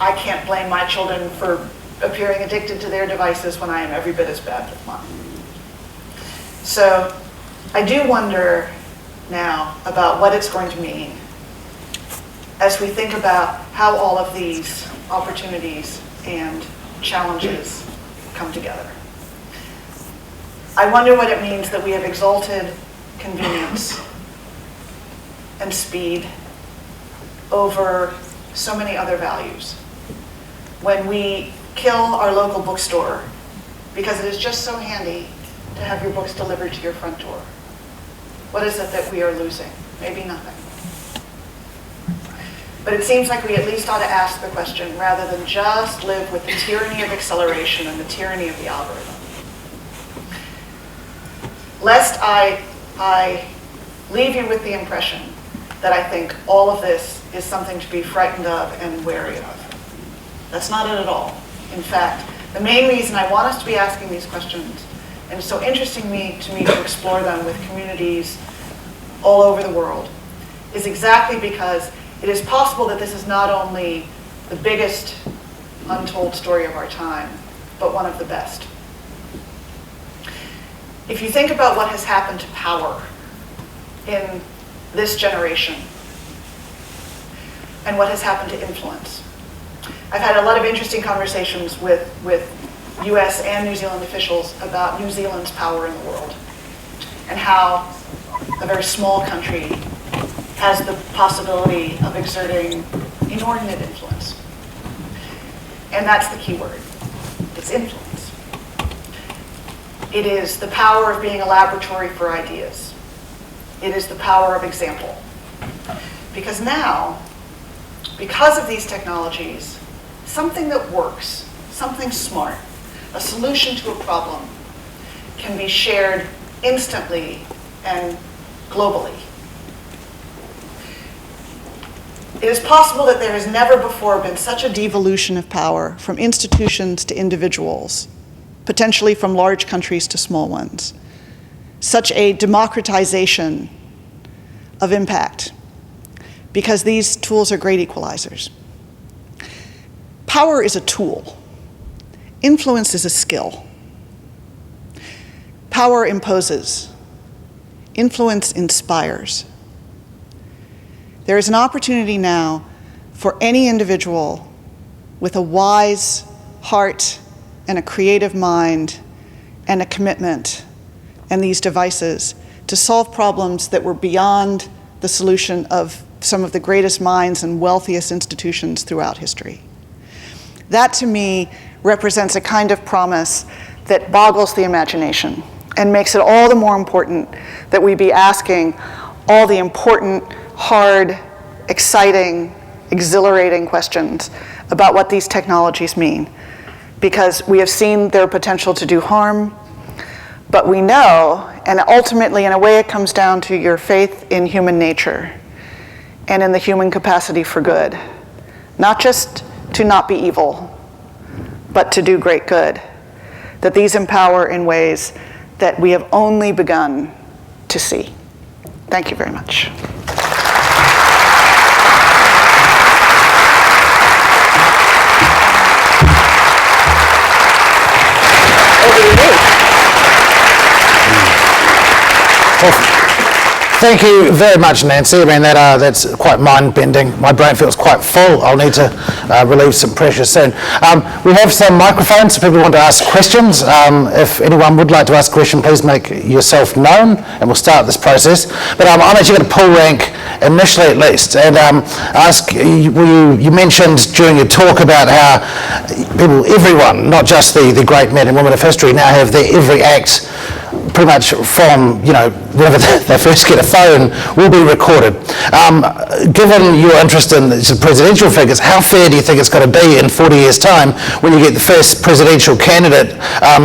I can't blame my children for appearing addicted to their devices when I am every bit as bad with mine. So I do wonder now about what it's going to mean as we think about how all of these opportunities and challenges come together. I wonder what it means that we have exalted convenience and speed over so many other values. When we kill our local bookstore because it is just so handy to have your books delivered to your front door, what is it that we are losing? Maybe nothing. But it seems like we at least ought to ask the question rather than just live with the tyranny of acceleration and the tyranny of the algorithm. Lest I leave you with the impression that I think all of this is something to be frightened of and wary of. That's not it at all. In fact, the main reason I want us to be asking these questions, and it's so interesting to me to explore them with communities all over the world, is exactly because it is possible that this is not only the biggest untold story of our time, but one of the best. If you think about what has happened to power in this generation and what has happened to influence, I've had a lot of interesting conversations with US and New Zealand officials about New Zealand's power in the world and how a very small country has the possibility of exerting inordinate influence. And that's the key word. It's influence. It is the power of being a laboratory for ideas. It is the power of example. Because now, because of these technologies, something that works, something smart, a solution to a problem, can be shared instantly and globally. It is possible that there has never before been such a devolution of power from institutions to individuals, potentially from large countries to small ones, such a democratization of impact, because these tools are great equalizers. Power is a tool. Influence is a skill. Power imposes. Influence inspires. There is an opportunity now for any individual with a wise heart and a creative mind and a commitment and these devices to solve problems that were beyond the solution of some of the greatest minds and wealthiest institutions throughout history. That, to me, represents a kind of promise that boggles the imagination. and makes it all the more important that we be asking all the important, hard, exciting, exhilarating questions about what these technologies mean. Because we have seen their potential to do harm, but we know, and ultimately in a way it comes down to your faith in human nature and in the human capacity for good. Not just to not be evil, but to do great good. That these empower in ways that we have only begun to see. Thank you very much. Over to you. Thank you very much, Nancy. I mean, that's quite mind-bending. My brain feels quite full. I'll need to relieve some pressure soon. We have some microphones if people want to ask questions. If anyone would like to ask a question, please make yourself known, and we'll start this process. But I'm actually going to pull rank initially at least, and ask, you mentioned during your talk about how everyone, not just the great men and women of history, now have their every act pretty much from, whenever they first get a phone, will be recorded. Given your interest in presidential figures, how fair do you think it's going to be in 40 years' time when you get the first presidential candidate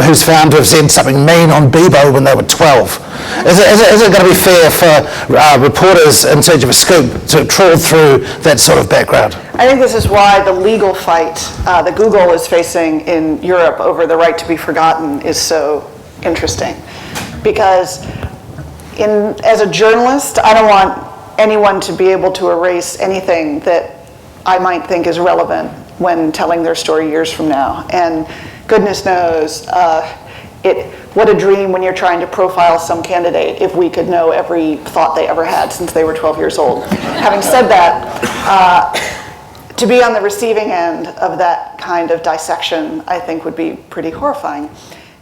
who's found to have said something mean on Bebo when they were 12? Is it going to be fair for reporters in search of a scoop to trawl through that sort of background? I think this is why the legal fight that Google is facing in Europe over the right to be forgotten is so interesting. Because as a journalist, I don't want anyone to be able to erase anything that I might think is relevant when telling their story years from now. And goodness knows, what a dream when you're trying to profile some candidate if we could know every thought they ever had since they were 12 years old. Having said that, to be on the receiving end of that kind of dissection, I think would be pretty horrifying.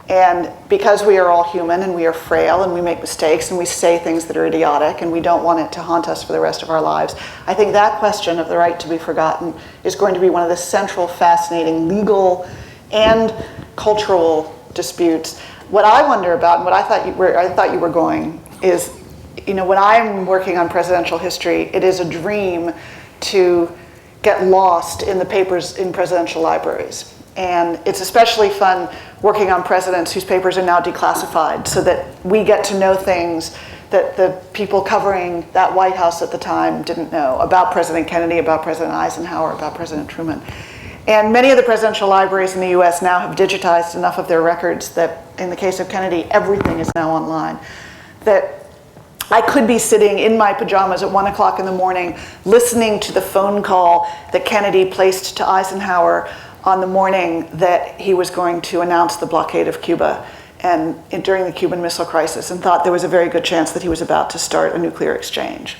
And because we are all human and we are frail and we make mistakes and we say things that are idiotic and we don't want it to haunt us for the rest of our lives, I think that question of the right to be forgotten is going to be one of the central, fascinating legal and cultural disputes. What I wonder about, and what I thought you were going, is, when I'm working on presidential history, it is a dream to get lost in the papers in presidential libraries. And it's especially fun working on presidents whose papers are now declassified so that we get to know things that the people covering that White House at the time didn't know about President Kennedy, about President Eisenhower, about President Truman. And many of the presidential libraries in the US now have digitized enough of their records that, in the case of Kennedy, everything is now online. That I could be sitting in my pajamas at 1 o'clock in the morning listening to the phone call that Kennedy placed to Eisenhower on the morning that he was going to announce the blockade of Cuba and during the Cuban Missile Crisis, and thought there was a very good chance that he was about to start a nuclear exchange.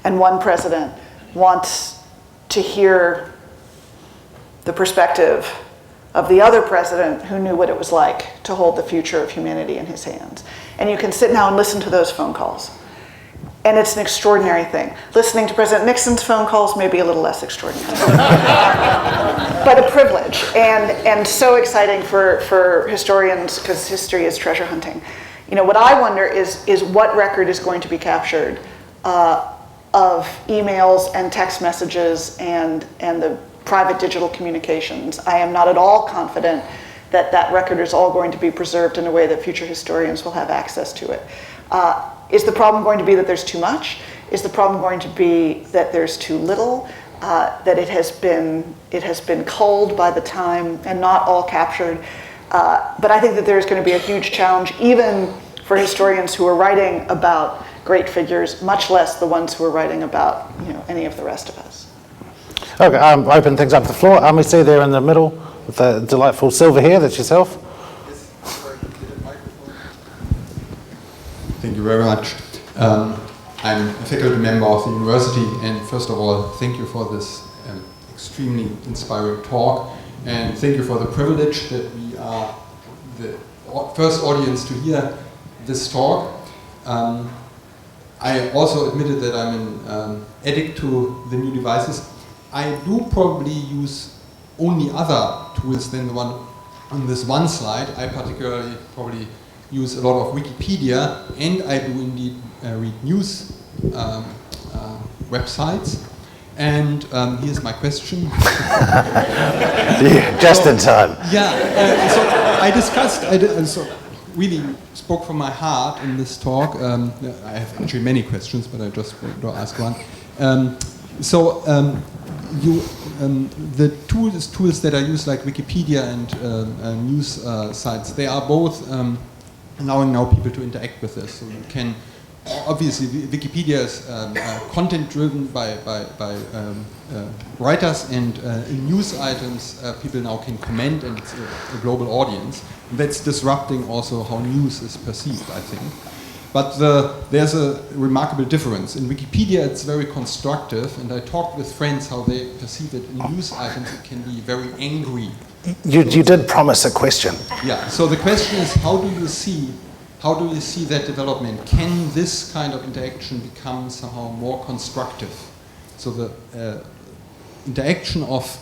And one president wants to hear the perspective of the other president who knew what it was like to hold the future of humanity in his hands. And you can sit now and listen to those phone calls. And it's an extraordinary thing. Listening to President Nixon's phone calls may be a little less extraordinary. But a privilege, and so exciting for historians, because history is treasure hunting. What I wonder is what record is going to be captured of emails and text messages and the private digital communications. I am not at all confident that record is all going to be preserved in a way that future historians will have access to it. Is the problem going to be that there's too much? Is the problem going to be that there's too little? That it has been culled by the time and not all captured? But I think that there's going to be a huge challenge, even for historians who are writing about great figures, much less the ones who are writing about any of the rest of us. Okay, open things up to the floor. We see there in the middle with the delightful silver hair. That's yourself. Thank you very much. I'm a faculty member of the university, and first of all, thank you for this extremely inspiring talk, and thank you for the privilege that we are the first audience to hear this talk. I also admitted that I'm an addict to the new devices. I do probably use only other tools than the one on this one slide. I particularly probably use a lot of Wikipedia, and I do indeed read news websites. And here's my question. Yeah, just in time. Yeah, so I discussed, so really spoke from my heart in this talk. I have actually many questions, but I just want to ask one. The tools that I use, like Wikipedia and news sites, they are both allowing now people to interact with this. So you can, obviously, Wikipedia is content driven by writers, and in news items people now can comment, and it's a global audience. And that's disrupting also how news is perceived, I think. But there's a remarkable difference. In Wikipedia it's very constructive, and I talked with friends how they perceive it. In news items it can be very angry. You did promise a question. Yeah, so the question is, how do you see that development? Can this kind of interaction become somehow more constructive? So the interaction of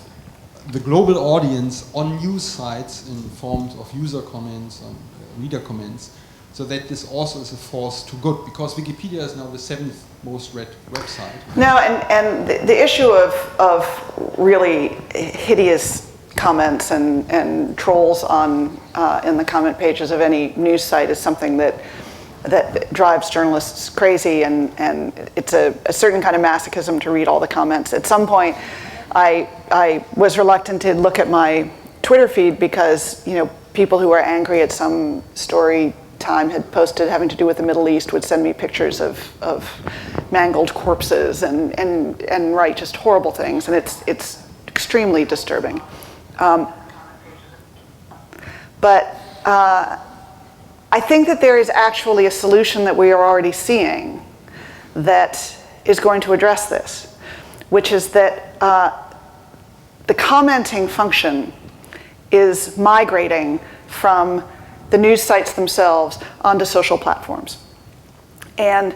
the global audience on news sites in forms of user comments, reader comments, so that this also is a force to good, because Wikipedia is now the 7th most read website. No, and the issue of really hideous comments and trolls on in the comment pages of any news site is something that drives journalists crazy, and it's a certain kind of masochism to read all the comments. At some point, I was reluctant to look at my Twitter feed because, you know, people who were angry at some story Time had posted having to do with the Middle East would send me pictures of mangled corpses and write just horrible things, and it's extremely disturbing. But I think that there is actually a solution that we are already seeing that is going to address this, which is that the commenting function is migrating from the news sites themselves onto social platforms. And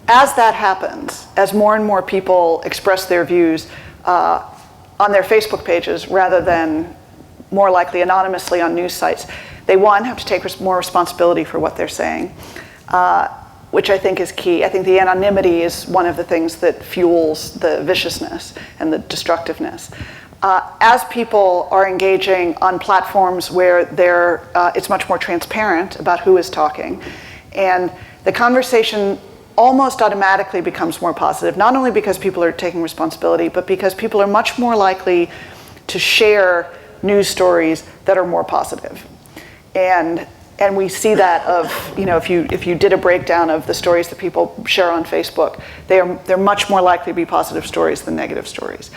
as that happens, as more and more people express their views on their Facebook pages rather than more likely anonymously on news sites, they, one, have to take more responsibility for what they're saying, which I think is key. I think the anonymity is one of the things that fuels the viciousness and the destructiveness. As people are engaging on platforms where it's much more transparent about who is talking, and the conversation almost automatically becomes more positive, not only because people are taking responsibility, but because people are much more likely to share news stories that are more positive. And we see that of, you know, if you did a breakdown of the stories that people share on Facebook, they're much more likely to be positive stories than negative stories.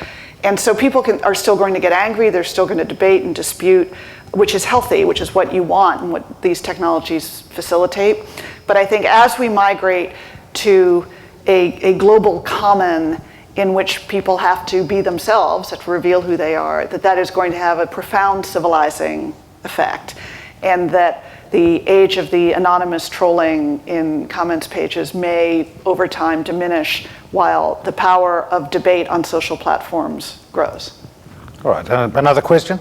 And so people are still going to get angry, they're still going to debate and dispute, which is healthy, which is what you want and what these technologies facilitate. But I think as we migrate to a global common in which people have to be themselves, have to reveal who they are, that is going to have a profound civilizing effect. And that the age of the anonymous trolling in comments pages may, over time, diminish while the power of debate on social platforms grows. All right, another question?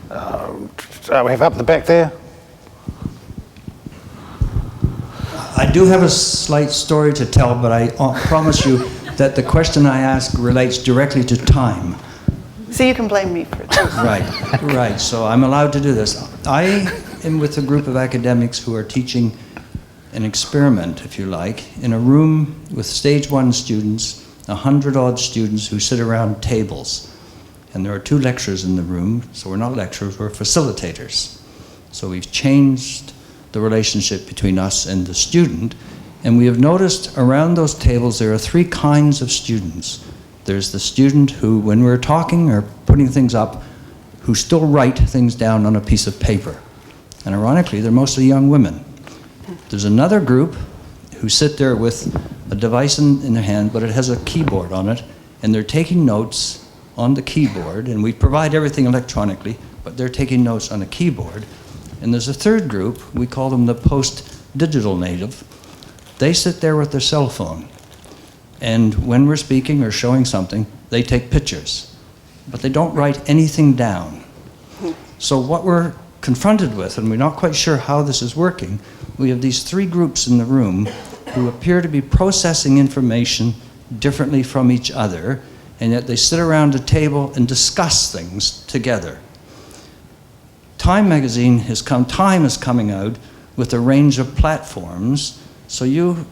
We have up the back there. I do have a slight story to tell, but I promise you that the question I ask relates directly to time. So you can blame me for it. Right, so I'm allowed to do this. I am with a group of academics who are teaching an experiment, if you like, in a room with stage 1 students, 100-odd students who sit around tables. And there are 2 lecturers in the room, so we're not lecturers, we're facilitators. So we've changed the relationship between us and the student, and we have noticed around those tables there are 3 kinds of students. There's the student who, when we're talking or putting things up, who still write things down on a piece of paper. And ironically, they're mostly young women. There's another group who sit there with a device in their hand, but it has a keyboard on it, and they're taking notes on the keyboard, and we provide everything electronically, but they're taking notes on a keyboard. And there's a third group, we call them the post-digital native. They sit there with their cell phone, and when we're speaking or showing something, they take pictures, but they don't write anything down. So what we're confronted with, and we're not quite sure how this is working, we have these three groups in the room who appear to be processing information differently from each other, and yet they sit around a table and discuss things together. Time is coming out with a range of platforms, so you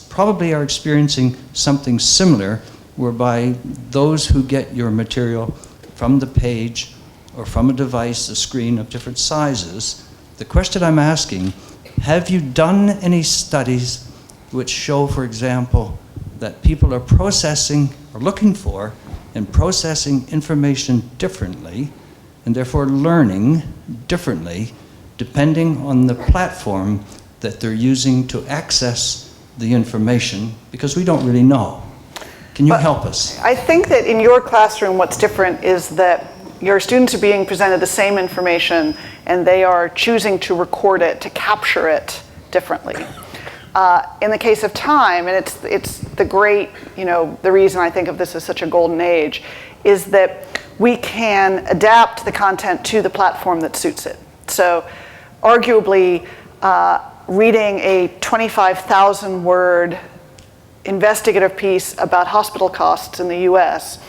probably are experiencing something similar, whereby those who get your material from the page or from a device, a screen of different sizes, the question I'm asking, have you done any studies which show, for example, that people are processing or looking for and processing information differently, and therefore learning differently depending on the platform that they're using to access the information, because we don't really know. Can you help us? I think that in your classroom, what's different is that your students are being presented the same information, and they are choosing to record it, to capture it differently. In the case of time, and it's the great, the reason I think of this as such a golden age, is that we can adapt the content to the platform that suits it. So arguably, reading a 25,000 word investigative piece about hospital costs in the US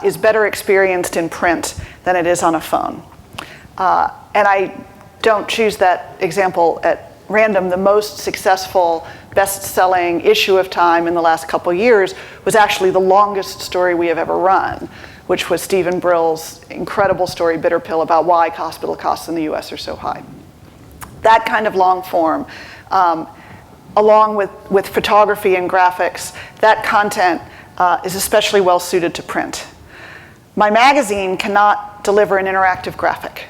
is better experienced in print than it is on a phone. And I don't choose that example at random. The most successful, best-selling issue of Time in the last couple years was actually the longest story we have ever run, which was Stephen Brill's incredible story, Bitter Pill, about why hospital costs in the US are so high. That kind of long form, along with photography and graphics, that content is especially well suited to print. My magazine cannot deliver an interactive graphic.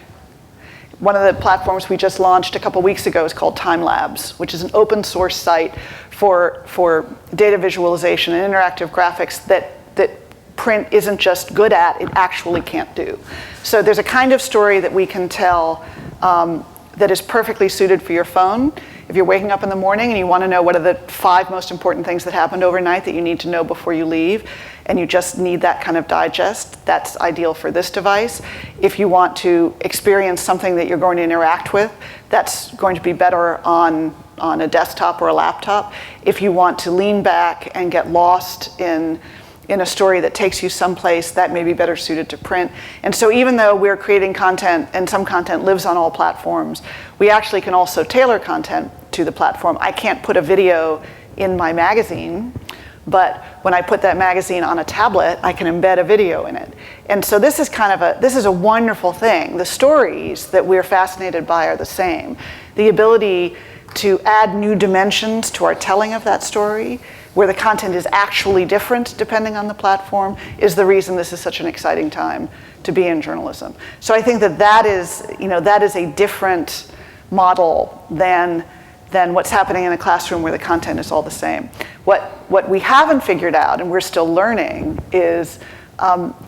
One of the platforms we just launched a couple weeks ago is called Time Labs, which is an open source site for data visualization and interactive graphics that print isn't just good at, it actually can't do. So there's a kind of story that we can tell that is perfectly suited for your phone. If you're waking up in the morning and you want to know what are the 5 most important things that happened overnight that you need to know before you leave, and you just need that kind of digest, that's ideal for this device. If you want to experience something that you're going to interact with, that's going to be better on a desktop or a laptop. If you want to lean back and get lost in a story that takes you someplace, that may be better suited to print. And so even though we're creating content and some content lives on all platforms, we actually can also tailor content to the platform. I can't put a video in my magazine, but when I put that magazine on a tablet, I can embed a video in it. And so this is a wonderful thing. The stories that we're fascinated by are the same. The ability to add new dimensions to our telling of that story, where the content is actually different depending on the platform, is the reason this is such an exciting time to be in journalism. So I think that is a different model than what's happening in a classroom where the content is all the same. What we haven't figured out, and we're still learning, is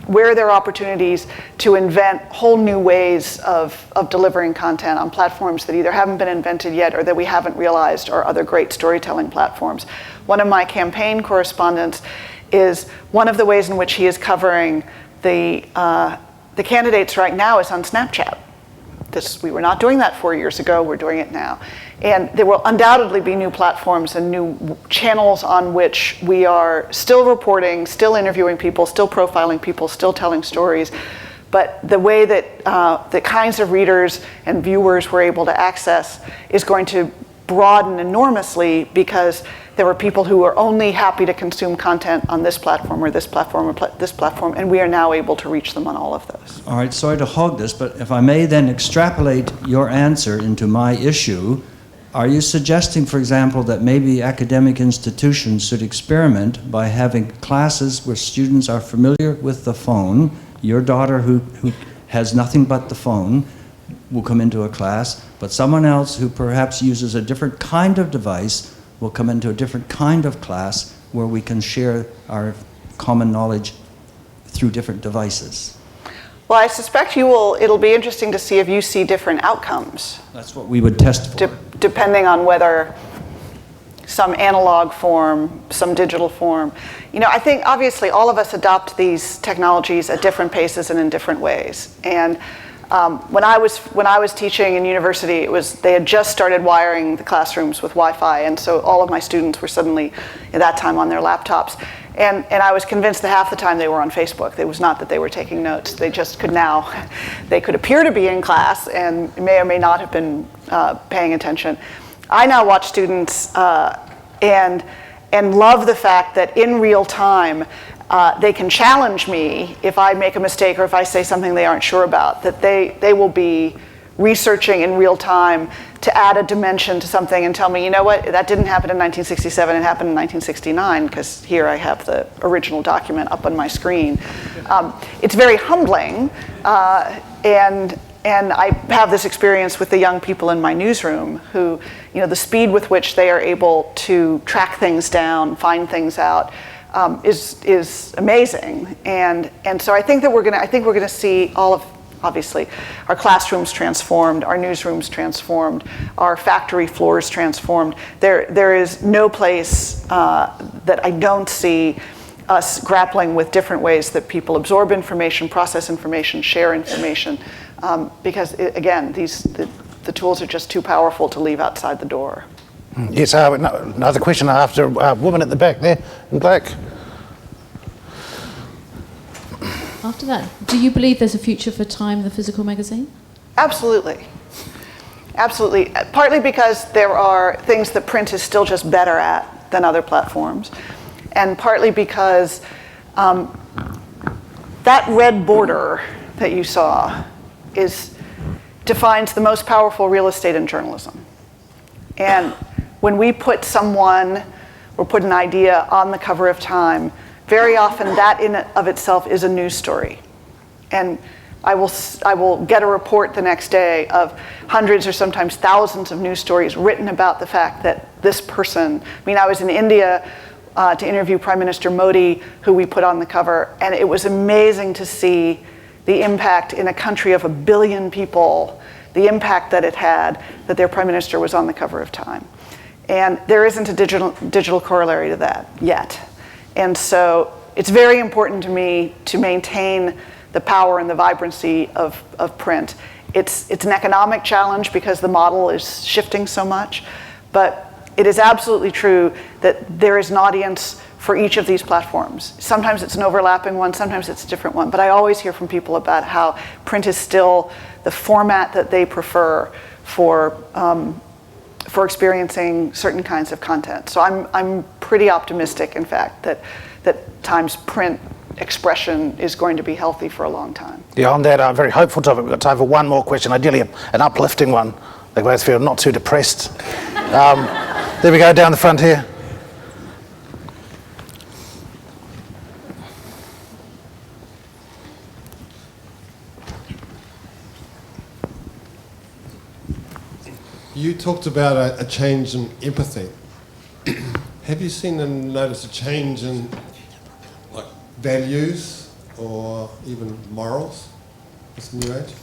where there are opportunities to invent whole new ways of delivering content on platforms that either haven't been invented yet or that we haven't realized are other great storytelling platforms. One of my campaign correspondents is one of the ways in which he is covering the candidates right now is on Snapchat. We were not doing that 4 years ago, we're doing it now. And there will undoubtedly be new platforms and new channels on which we are still reporting, still interviewing people, still profiling people, still telling stories. But the way that the kinds of readers and viewers we're able to access is going to broaden enormously, because there were people who were only happy to consume content on this platform or this platform or this platform, and we are now able to reach them on all of those. All right, sorry to hog this, but if I may then extrapolate your answer into my issue, are you suggesting, for example, that maybe academic institutions should experiment by having classes where students are familiar with the phone? Your daughter, who has nothing but the phone, will come into a class, but someone else who perhaps uses a different kind of device will come into a different kind of class where we can share our common knowledge through different devices. Well, I suspect it'll be interesting to see if you see different outcomes. That's what we would test for. Depending on whether some analog form, some digital form. I think obviously all of us adopt these technologies at different paces and in different ways. And When I was teaching in university, they had just started wiring the classrooms with Wi-Fi, and so all of my students were suddenly at that time on their laptops. And I was convinced that half the time they were on Facebook. It was not that they were taking notes. They just could they could appear to be in class and may or may not have been paying attention. I now watch students and love the fact that in real time, they can challenge me if I make a mistake or if I say something they aren't sure about, that they will be researching in real time to add a dimension to something and tell me, you know what, that didn't happen in 1967, it happened in 1969, because here I have the original document up on my screen. It's very humbling, and I have this experience with the young people in my newsroom who, the speed with which they are able to track things down, find things out, is amazing. And so I think we're gonna see all of, obviously, our classrooms transformed, our newsrooms transformed, our factory floors transformed. There is no place that I don't see us grappling with different ways that people absorb information, process information, share information, because again, the tools are just too powerful to leave outside the door. Yes, another question after a woman at the back there in black. After that, do you believe there's a future for Time, the physical magazine? Absolutely. Absolutely. Partly because there are things that print is still just better at than other platforms, and partly because that red border that you saw defines the most powerful real estate in journalism. And when we put someone or put an idea on the cover of Time, very often that in of itself is a news story. And I will get a report the next day of hundreds or sometimes thousands of news stories written about the fact that this person, I was in India to interview Prime Minister Modi, who we put on the cover, and it was amazing to see the impact in a country of 1 billion people, the impact that it had that their Prime Minister was on the cover of Time. And there isn't a digital corollary to that yet. And so it's very important to me to maintain the power and the vibrancy of print. It's an economic challenge because the model is shifting so much, but it is absolutely true that there is an audience for each of these platforms. Sometimes it's an overlapping one, sometimes it's a different one, but I always hear from people about how print is still the format that they prefer for experiencing certain kinds of content. So I'm pretty optimistic, in fact, that Time's print expression is going to be healthy for a long time. Yeah, on that very hopeful topic, we've got time for one more question, ideally an uplifting one. They both feel not too depressed. There we go, down the front here. You talked about a change in empathy. Have you seen and noticed a change in values or even morals this new age?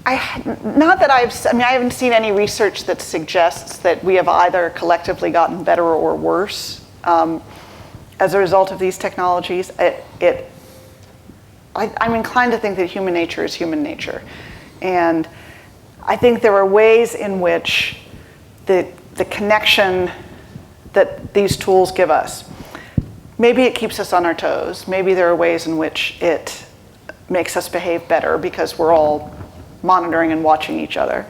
I haven't seen any research that suggests that we have either collectively gotten better or worse as a result of these technologies. I'm inclined to think that human nature is human nature. And I think there are ways in which the connection that these tools give us, maybe it keeps us on our toes. Maybe there are ways in which it makes us behave better because we're all monitoring and watching each other.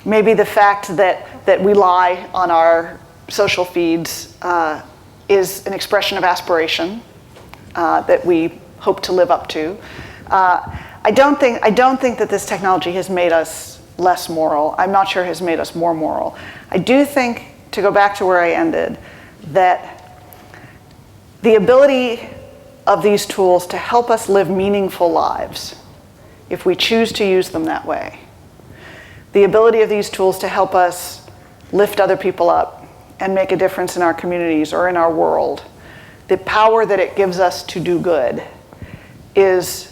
Maybe the fact that we lie on our social feeds is an expression of aspiration that we hope to live up to. I don't think that this technology has made us less moral. I'm not sure it has made us more moral. I do think, to go back to where I ended, that the ability of these tools to help us live meaningful lives, if we choose to use them that way, the ability of these tools to help us lift other people up and make a difference in our communities or in our world, the power that it gives us to do good is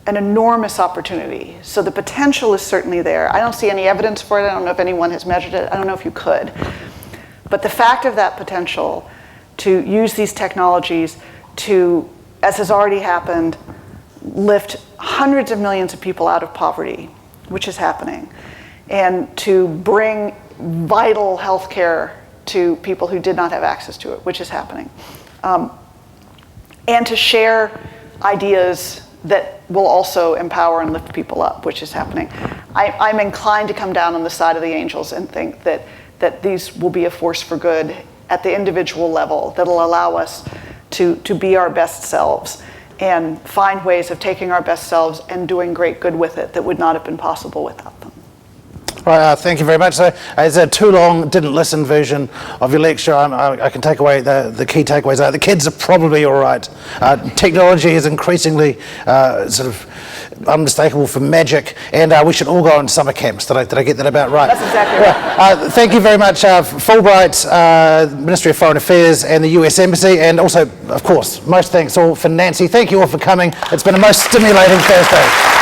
an enormous opportunity. So the potential is certainly there. I don't see any evidence for it. I don't know if anyone has measured it. I don't know if you could. But the fact of that potential to use these technologies to, as has already happened, lift hundreds of millions of people out of poverty, which is happening, and to bring vital health care to people who did not have access to it, which is happening, and to share ideas that will also empower and lift people up, which is happening. I'm inclined to come down on the side of the angels and think that these will be a force for good at the individual level that'll allow us to be our best selves and find ways of taking our best selves and doing great good with it that would not have been possible without them. Right, thank you very much. So, as a too long, didn't listen version of your lecture, I can take away the key takeaways. The kids are probably all right. Technology is increasingly sort of unmistakable for magic, and we should all go on summer camps. Did I get that about right? That's exactly right. Thank you very much, Fulbright, Ministry of Foreign Affairs, and the US Embassy, and also, of course, most thanks all for Nancy. Thank you all for coming. It's been a most stimulating Thursday.